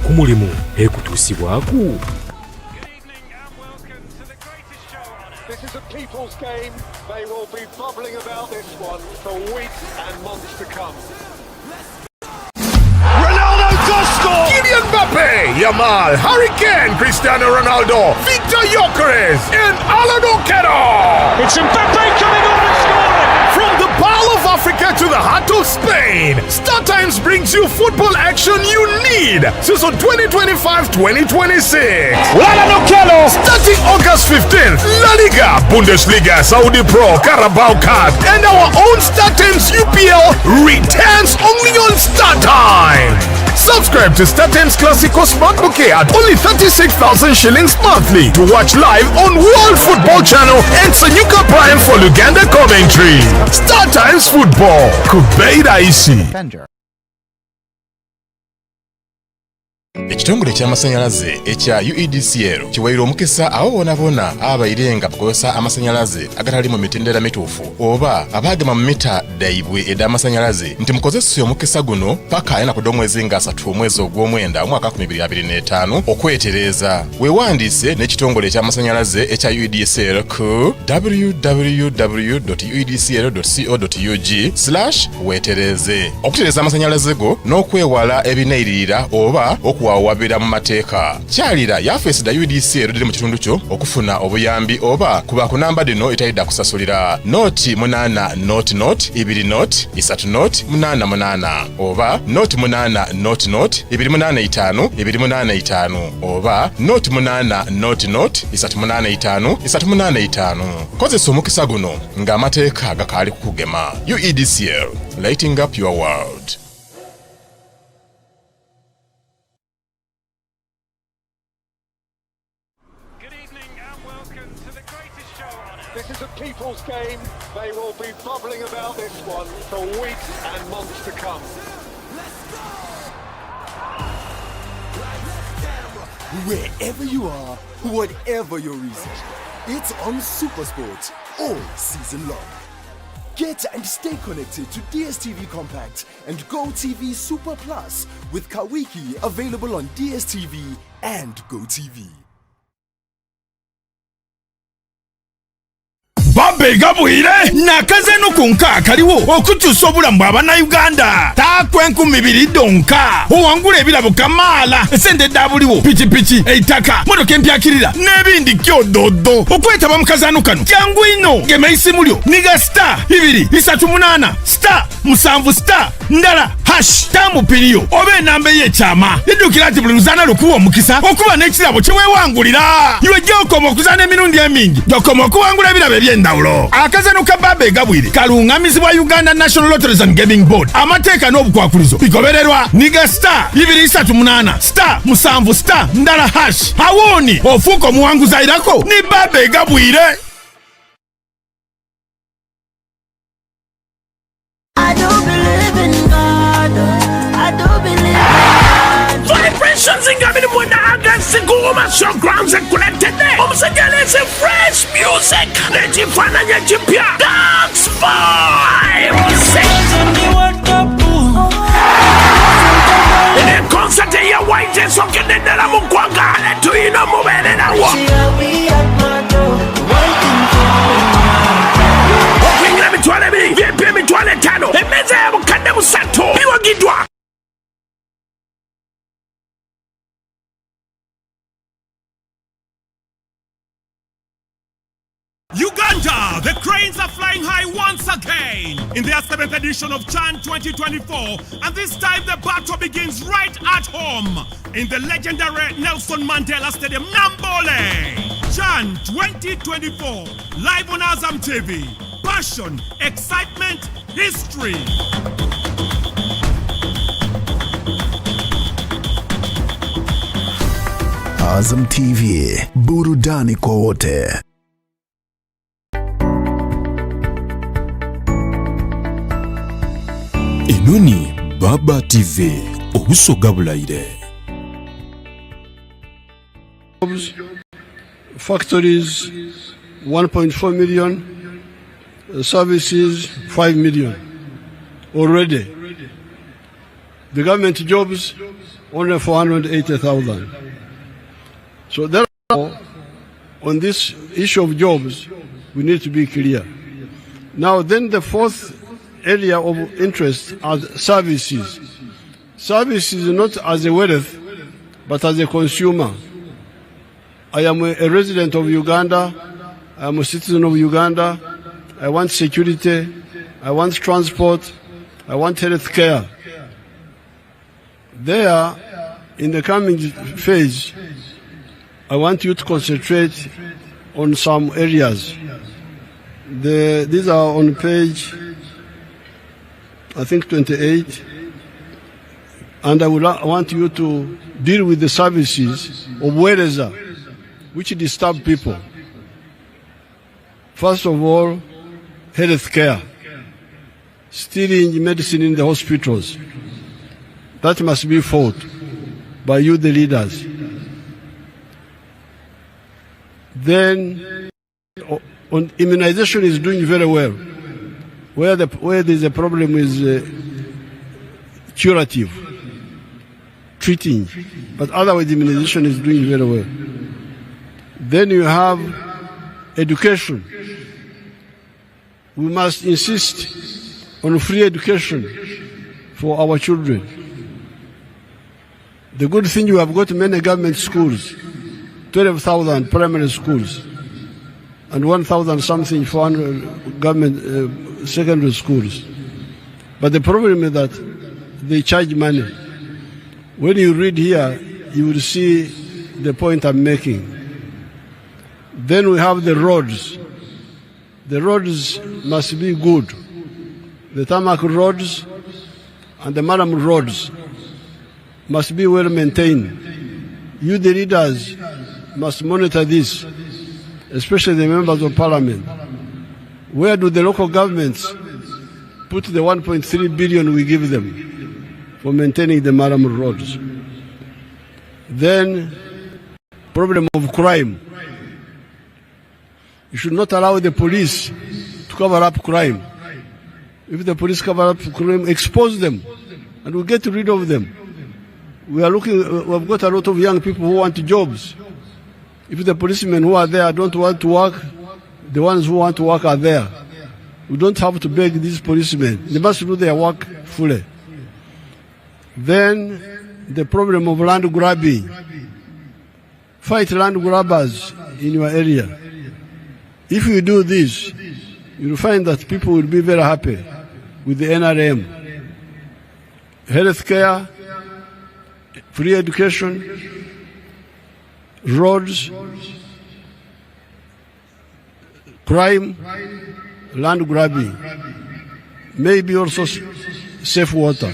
Speaker 11: Kumulimu ekutuusibwaku. This is a people's game. They will be bubbling about this one for weeks and months to come.
Speaker 12: Ronaldo does score! Kylian Mbappe, Yamal, Harry Kane, Cristiano Ronaldo, Victor Gyökeres, and Alan Okero.
Speaker 11: It's Mbappe coming on and scoring!
Speaker 12: From the Pearl of Africa to the heart of Spain, StarTimes brings you football action you need. Season 2025-2026. Starting August 15th, La Liga, Bundesliga, Saudi Pro, Carabao Cup, and our own StarTimes UPL returns only on StarTimes. Subscribe to StarTimes Classico Smart Bouquet at only 36,000 shillings monthly to watch live on World Football Channel and Sanyuka Prime for Luganda commentary. StarTimes Football. Kubeira isi. Ekitongole ky'amasanyalaze ekya UEDCL kiwaire omukisa abo bonabona abaire nga bakozesa amasanyalaze agatali mu mitendera mituufu oba abagema mu mita daibwe ed'amasanyalaze nti mukozese omukisa guno paka ayina kudda omwezi nga 3 omwezi ogw'omwenda omwaka 2025 okwetereza. Weewandiise n'ekitongole ky'amasanyalaze ekya UEDCL ku www.uedcl.co.ug/wetereze okutereza amasanyalaze go n'okwewala ebineyiririra oba okuwawabira mu mateeka. Kyalira yafeesida UEDCL diri mu kitundu kyo okufuna obuyambi oba kuba ku namba dino etayidda kusasulira noti 8 not 20 38 oba noti 8 not 285 285 oba noti 8 not 385 kozesa omukisa guno ng'amateeka gakaali kukugema. UEDCL, lighting up your world.
Speaker 11: This is a people's game. They will be bubbling about this one for weeks and months to come.
Speaker 13: Wherever you are, whatever your reason, it's on SuperSport all season long. Get and stay connected to DSTV Compact and GoTV Super Plus with Kawiki available on DSTV and GoTV.
Speaker 12: Babega bwire nakazeno kunka kaliwo okukyusa obulamu bw'Abannayuganda taakwe 2,000 donka owangula ebirabo kamaala esente eddabuliwo pikipiki eitaka motoka empyakirira n'ebindi kyododo okwetaba mu kazano kano jangu ino gema isimu lyo niga *238 *7 ndala hash tamupiriyo oba enamba y'ekyama iddukira nti buli luzaana lukuwa omukisa okuba n'ekirabo kye weewangulira iwe gy'okoma okuzaana emirundi emingi gy'okoma okuwangula ebirabo eby'endawulo. Akazano ka Babega bwire kalungamizibwa Uganda National Lotteries and Gaming Board. Amateeka n'obukwakulizo bigobererwa niga *238 *7 ndala hash awoni ofuuka omuwanguzi ayirako ni Babega bwire.
Speaker 14: I don't believe in God. I don't believe in God.
Speaker 12: Vibrations in Gabin Wanda against the Goma Showgrounds and collected there. Omsajalese fresh music. Nejifana Nyajipia. Dance vibes. In a concert ya white so can the Nalamu Kwanga to you know move and I walk.
Speaker 15: Uganda, the cranes are flying high once again in their 7th edition of CHAN 2024, and this time the battle begins right at home in the legendary Nelson Mandela Stadium, Nambole. CHAN 2024, live on Azam TV. Passion, excitement, history.
Speaker 16: Azam TV, burudani kwa wote.
Speaker 17: Enoni Baba TV, obusoga bulaire.
Speaker 5: Factories 1.4 million, services 5 million already. The government jobs only 480,000. So therefore, on this issue of jobs, we need to be clear. Now, then the fourth area of interest are services. Services not as a wealth, but as a consumer. I am a resident of Uganda. I am a citizen of Uganda. I want security. I want transport. I want health care. There, in the coming phase, I want you to concentrate on some areas. These are on page, I think, 28. And I want you to deal with the services of Wereza, which disturb people. First of all, health care. Stealing medicine in the hospitals. That must be fought by you, the leaders. Then, on immunization is doing very well. Where there is a problem is curative, treating. But otherwise, immunization is doing very well. Then you have education. We must insist on free education for our children. The good thing, you have got many government schools, 12,000 primary schools, and 1,000 something for government secondary schools. But the problem is that they charge money. When you read here, you will see the point I'm making. Then we have the roads. The roads must be good. The tarmac roads and the Nrm roads must be well maintained. You, the leaders, must monitor this, especially the members of parliament. Where do the local governments put the 1.3 billion we give them for maintaining the Nrm roads? Then, problem of crime. You should not allow the police to cover up crime. If the police cover up crime, expose them, and we get rid of them. We've got a lot of young people who want jobs. If the policemen who are there don't want to work, the ones who want to work are there. We don't have to beg these policemen. They must do their work fully. Then, the problem of land grabbing. Fight land grabbers in your area. If you do this, you'll find that people will be very happy with the NRM. Health care, free education, roads, crime, land grabbing, maybe also safe water.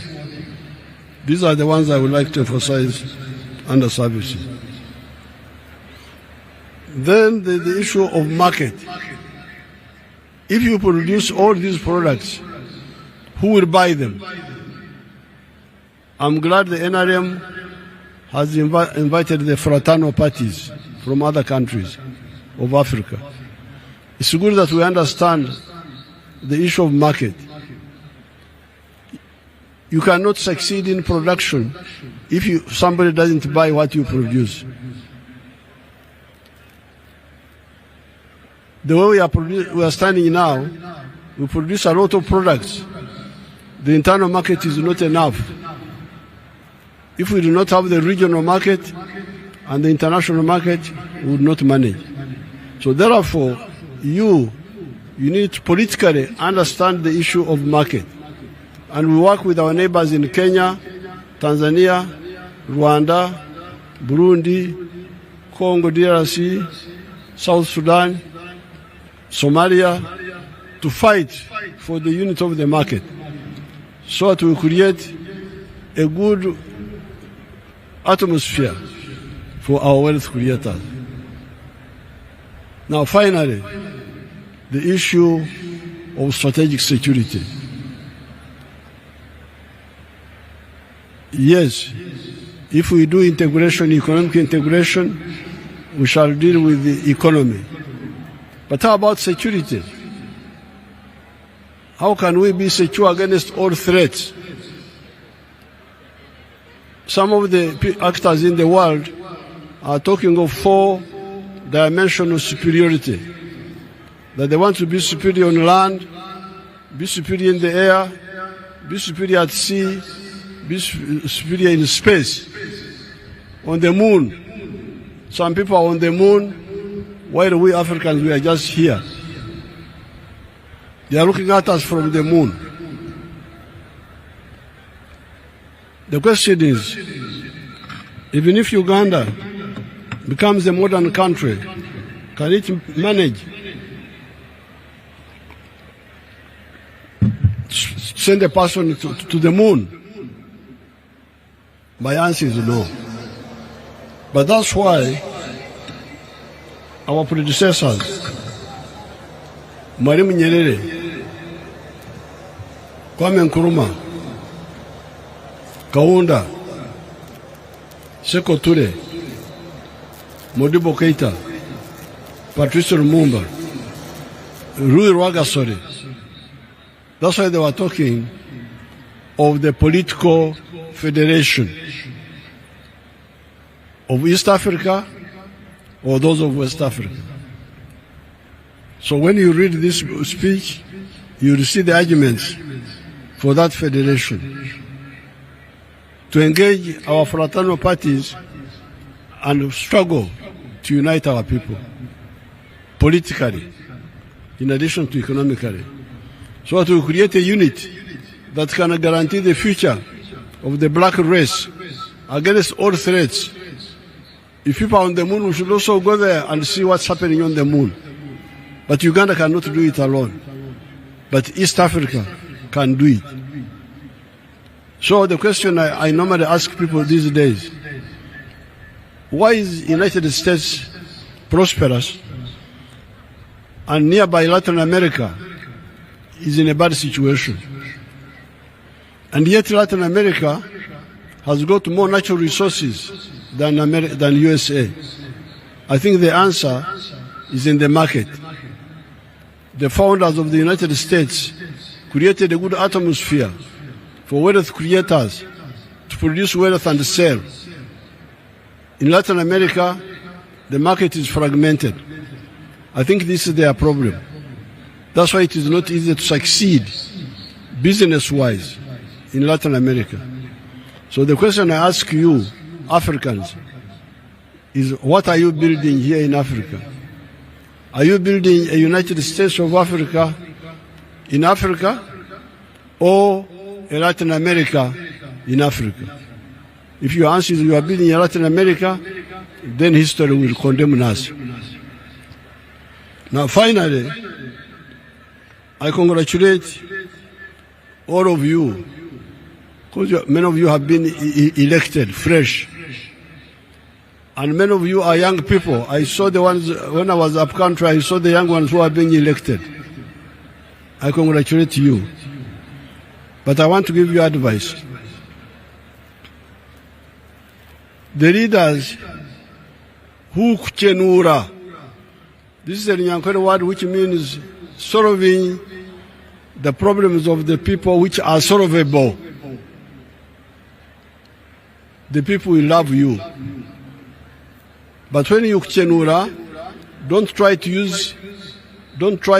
Speaker 5: These are the ones I would like to emphasize under services. Then the issue of market. If you produce all these products, who will buy them? I'm glad the NRM has invited the fraternal parties from other countries of Africa. It's good that we understand the issue of market. You cannot succeed in production if somebody doesn't buy what you produce. The way we are standing now, we produce a lot of products. The internal market is not enough. If we do not have the regional market and the international market, we would not manage. So therefore, you need to politically understand the issue of market. And we work with our neighbors in Kenya, Tanzania, Rwanda, Burundi, Congo, DRC, South Sudan, Somalia, to fight for the unity of the market, so that we create a good atmosphere for our wealth creators. Now finally, the issue of strategic security. Yes, if we do integration, economic integration, we shall deal with the economy. But how about security? How can we be secure against all threats? Some of the actors in the world are talking of 4 dimension of superiority. That they want to be superior on land, be superior in the air, be superior at sea, be superior in space. On the moon, some people are on the moon, while we Africans, we are just here. They are looking at us from the moon. The question is, even if Uganda becomes a modern country, can it manage to send a person to the moon? My answer is no. But that's why our predecessors, Mwalimu Nyerere, Kwame Nkrumah, Kaunda, Sekou Toure, Modibo Keita, Patrice Lumumba, Rui Rwagasore. That's why they were talking of the political federation of East Africa or those of West Africa. So when you read this speech, you will see the arguments for that federation. To engage our fraternal parties and struggle to unite our people politically, in addition to economically. So to create a unit that can guarantee the future of the black race against all threats. If people are on the moon, we should also go there and see what's happening on the moon. But Uganda cannot do it alone. But East Africa can do it. So the question I normally ask people these days, why is the United States prosperous and nearby Latin America is in a bad situation? And yet Latin America has got more natural resources than USA. I think the answer is in the market. The founders of the United States created a good atmosphere for wealth creators to produce wealth and sell. In Latin America, the market is fragmented. I think this is their problem. That's why it is not easy to succeed business-wise in Latin America. So the question I ask you, Africans, is what are you building here in Africa? Are you building a United States of Africa in Africa or a Latin America in Africa? If your answer is you are building a Latin America, then history will condemn us. Now finally, I congratulate all of you, because many of you have been elected fresh. And many of you are young people. I saw the ones, when I was up country, I saw the young ones who are being elected. I congratulate you. But I want to give you advice. The leaders who kuchenura, this is a Nyankore word which means solving the problems of the people which are solvable. The people will love you. But when you kuchenura, don't try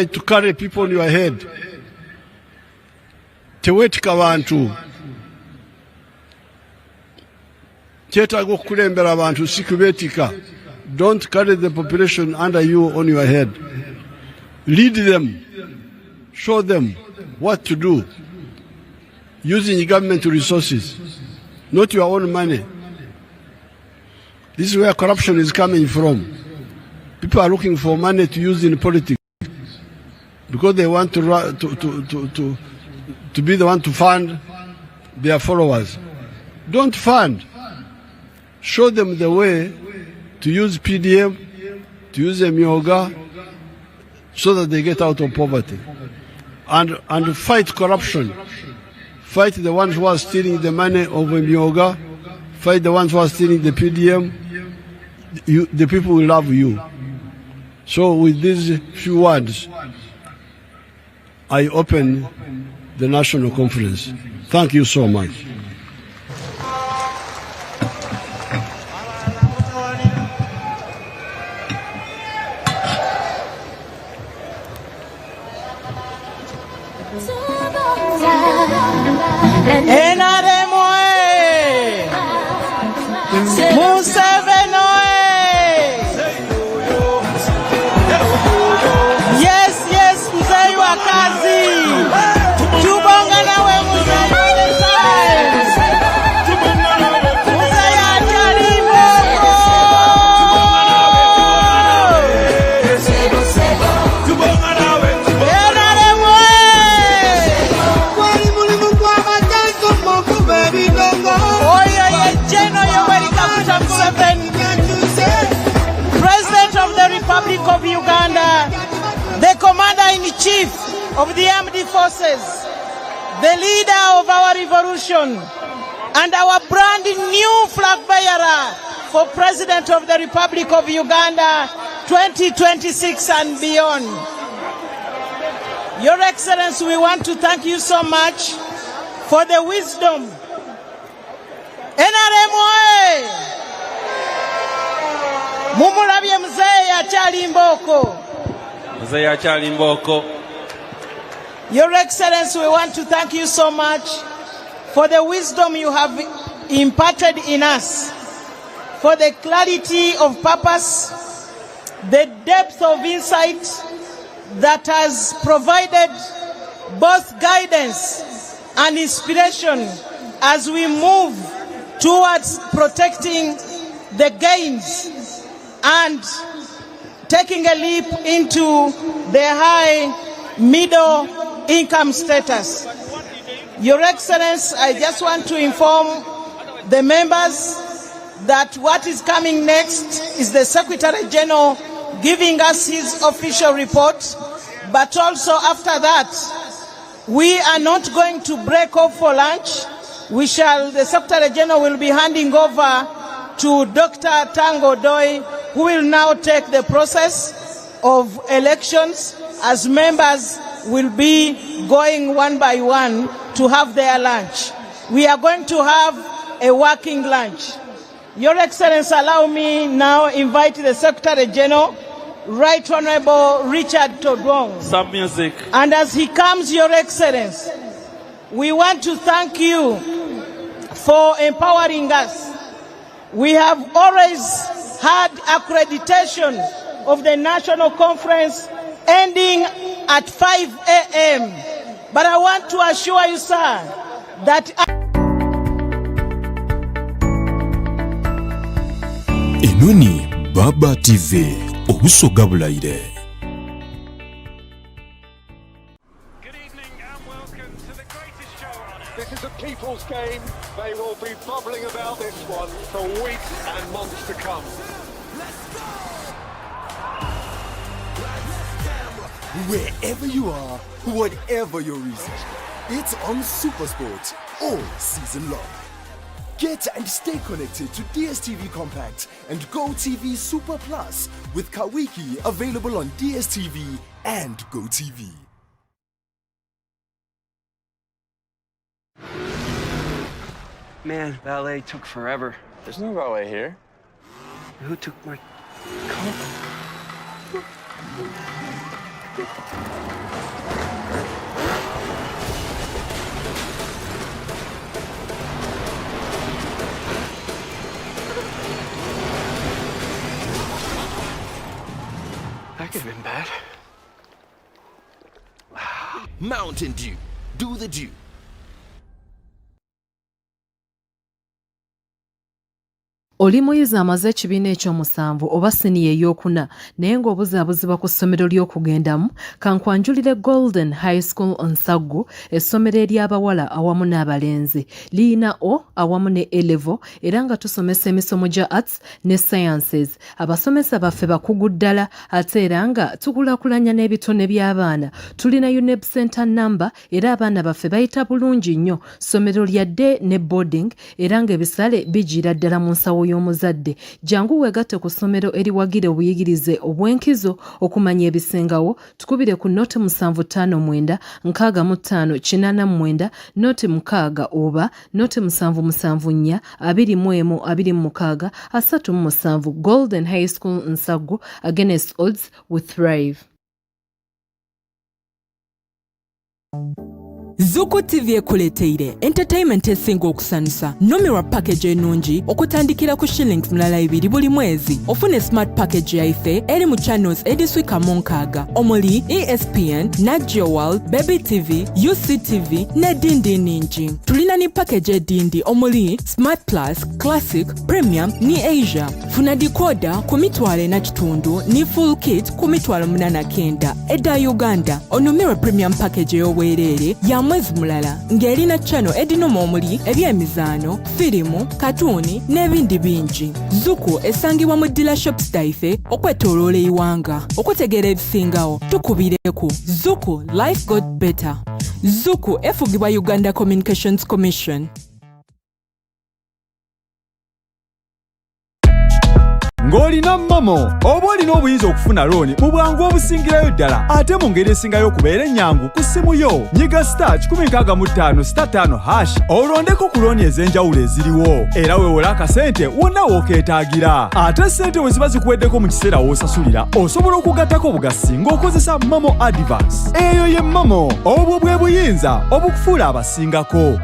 Speaker 5: to carry people on your head. Tewetika bantu. Kyetaaga okukulembera abantu si kubeetika. Don't carry the population under you on your head. Lead them. Show them what to do. Using government resources, not your own money. This is where corruption is coming from. People are looking for money to use in politics because they want to be the one to fund their followers. Don't fund. Show them the way to use PDM, to use Myoga, so that they get out of poverty. And fight corruption. Fight the ones who are stealing the money of Myoga. Fight the ones who are stealing the PDM. The people will love you. So with these few words, I open the national conference. Thank you so much.
Speaker 18: NRM Museveni. Yes, mzee wa kazi. Tubonga nawe mzee wa time. Mzee atali mboko. Tubonga nawe. NRM Kwani mulimu kwa matanzo moko baby dongo. Oye jeno yoweri kakuta Museveni. President of the Republic of Uganda, the Commander-in-Chief of the Armed Forces, the leader of our revolution, and our brand new flag bearer for President of the Republic of Uganda 2026 and beyond. Your Excellency, we want to thank you so much for the wisdom. NRM Mumulabye mzee achali mboko.
Speaker 1: Mzee achali mboko.
Speaker 18: Your Excellency, we want to thank you so much for the wisdom you have imparted in us, for the clarity of purpose, the depth of insight that has provided both guidance and inspiration as we move towards protecting the gains and taking a leap into the high middle income status. Your Excellency, I just want to inform the members that what is coming next is the Secretary General giving us his official report, but also after that, we are not going to break off for lunch. The Secretary General will be handing over to Dr. Tango Doi, who will now take the process of elections, as members will be going one by one to have their lunch. We are going to have a working lunch. Your Excellency, allow me now invite the Secretary General, Right Honorable Richard Todwong.
Speaker 1: Some music.
Speaker 18: And as he comes, Your Excellency, we want to thank you for empowering us. We have always had accreditation of the national conference ending at 5 a.m. But I want to assure you, sir, that
Speaker 17: Enoni Baba TV Obusoga Bulaire.
Speaker 11: This is a people's game. They will be bubbling about this one for weeks and months to come.
Speaker 13: Wherever you are, whatever your reason, it's on SuperSport all season long. Get and stay connected to DSTV Compact and GoTV Super Plus with Kawiki available on DSTV and GoTV.
Speaker 19: Man, valet took forever.
Speaker 20: There's no valet here.
Speaker 19: Who took my car? That could have been bad.
Speaker 13: Mountain Dew. Do the Dew.
Speaker 21: Oli muyizi amaze ekibiina ekyomusanvu oba siniya ey'okuna naye ng'obuzaabuzibwa ku ssomero ly'okugendamu kankwanjulire Golden High School Nsaggu essomero ery'abawala awamu n'abalenzi liyina O awamu ne A-level era nga tusomesa emisomo gya arts ne sciences. Abasomesa baffe bakugu ddala ate era nga tukulaakulanya n'ebitone by'abaana. Tulina UNEB center number era abaana baffe bayita bulungi nnyo. Ssomero lya day ne boarding era ng'ebisale bijiira ddala mu nsawo y'omuzadde. Jangu weegatte ku ssomero eriwagira obuyigirize obw'enkizo okumanya ebisengawo. Tukubire ku noti 759 65 noti 6 oba noti 774 21 36 Golden High School Nsaggu, against odds we thrive.
Speaker 20: Zuku TV ekuleteire entertainment esinga okusanusa. Numirwa package enungi okutandikira ku shillings mulala 2 buli mwezi. Ofune smart package yaife eri mu channels ediswika mu 6 omuli ESPN, Nat Geo World, Baby TV, UCTV ne dindi ningi. Tulina ni package edindi omuli Smart Plus, Classic, Premium ni Asia. Funa decoder ku mitwalo na kitundu ni full kit ku mitwalo 89 edda Uganda. Onumirwa premium package ey'obwerere ya mwezi mulala ng'erina channel edinoma omuli ebyemizaano, firimu, katuuni n'ebindi bingi. Zuku esangibwa mu dealershops daife okwetooloola iwanga. Okutegeera ebisingawo tukubireku. Zuku, life got better. Zuku efugibwa Uganda Communications Commission.
Speaker 22: Ng'olina Momo oba olina obuyinza okufuna looni mu bwangu obusingirayo ddala ate mu ngeri esingayo okubeera ennyangu ku ssimu yo. Nyiga *165*5 olondeko ku looni ez'enjawulo eziriwo era weewole akasente wonna w'okeetaagira. Ate ssente bwe ziba zikuweddeko mu kiseera w'osasulira osobola okugattako bugasi ng'okozesa Momo Advance. Eyo ye Momo, obwo bwe buyinza obukufuula abasingako.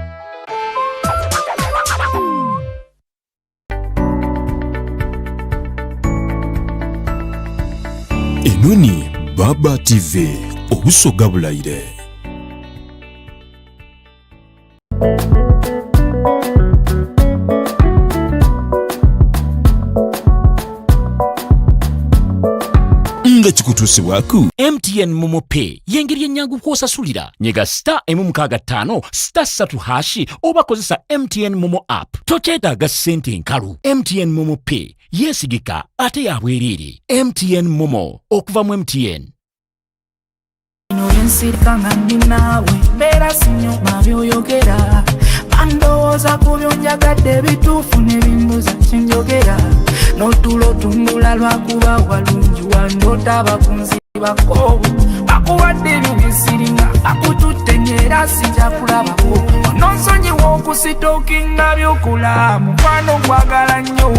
Speaker 17: Enoni Baba TV obusoga bulayire. Nga kikutuusibwaku MTN Momo Pay yengeri ennyangu kw'osasulira. Nyiga *165*3 *3# oba kozesa MTN Momo app. Tokyetaaga ssente nkalu. MTN Momo Pay yeesigika ate ya bwereere. MTN Momo okuva mu MTN.
Speaker 23: Nsirikanga ninawe mbeera sinyuma by'oyogera bandowooza ku byonjagadde bituufu n'ebimbuza kyenjogera n'otulo tumbula lwakuba walungi wandota abakunzi bako bakuwadde ebibisiringa bakututte nyeera sijja kulabako ononsonyiwa okusitookinga by'okola mukwano gwagala nnyo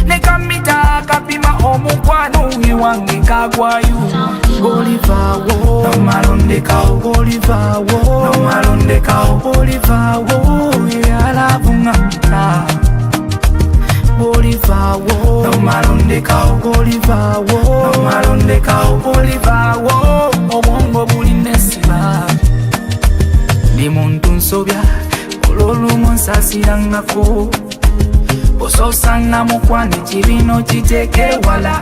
Speaker 23: ne kamita kapima omukwano ewange kagwayo olivaawo nomalondekawo olivaawo nomalondekawo olivaawo ebyalabungamita olivaawo nomalondekawo olivaawo nomalondekawo olivaawo obwongo bulina essiba ndi muntu nsobya olw'olumu nsasirangako ososanga mukwano ekibino kiteeke wala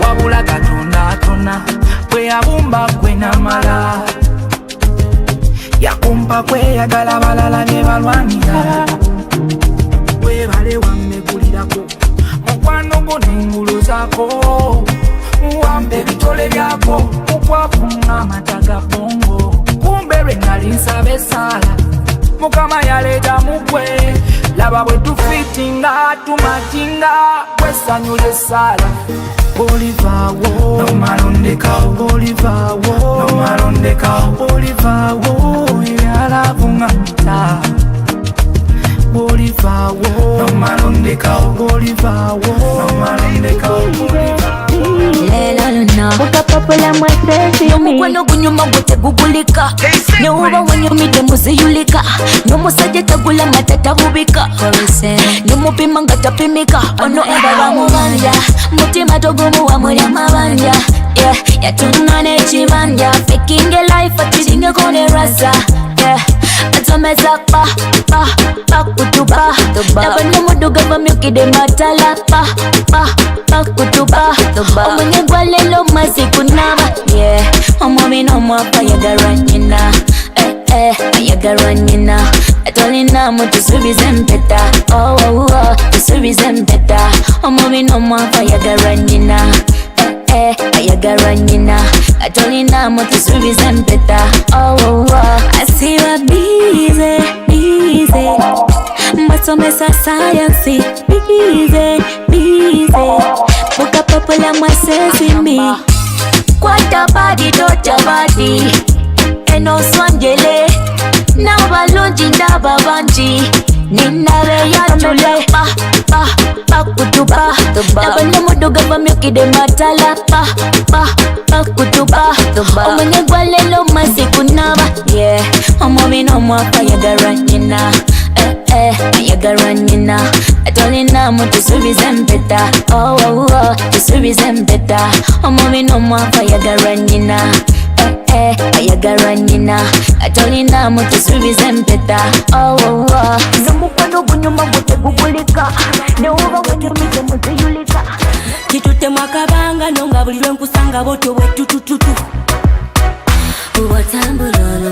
Speaker 23: wabula Katonda atona bwe yabumba gwe namala yakumpa kweyagala balala ne balwanira webale wammegulirako mukwano gwo n'engulu zaako wambe ebitole byako okwafunga amata ga bongo kumbe lwe nali nsaba essaala Mukama yaleeta mugwe laba bwe tufitinga tumatinga kwesanyula essaala olivaawo nomalondekawo olivaawo nomalondekawo olivaawo ebyalabungamita olivaawo nomalondekawo olivaawo nomalondekawo
Speaker 24: Lela luna ukapapula mwasesi nomukwano gunyuma gutegugulika neuba wanyumide muziyulika nomusajja tagula matata bubika nomupima nga tapimika ono eba bamubanja mutima togumu wamulya mabanja yatunga n'ekibanja faking a life atizingeko ne rasa atomeza kutuba nabone muduga bamyukide matala kutuba omunye gwa lelo mazi kunama omwami n'omwapa yagala nyina ayagala nyina atolinamu tusubize empeta tusubize empeta omwami n'omwapa yagala nyina ayagala nyina atolinamu tusubize empeta asiba bize mbasomesa sayansi bize mukapapula mwasesimi kwata badi dota badi enoswanjele n'abalungi n'ababanji Nina be ya chule pa kutuba Nabanya mudoga vamyoki de matala pa kutuba Omanye gwalelo masiku naba Yeah, omomi no mwapa yagaranyina yagaranyina Atolina mu tusubize mpeta tusubize mpeta Omomi no mwapa yagaranyina ayagaranyina Atolina mu tusubize mpeta Namukwano gunyuma gute gugulika Newoba wenyumize muziyulika Kitute mwakabanga nonga buli lwenkusanga boto wetutututu Watambulolo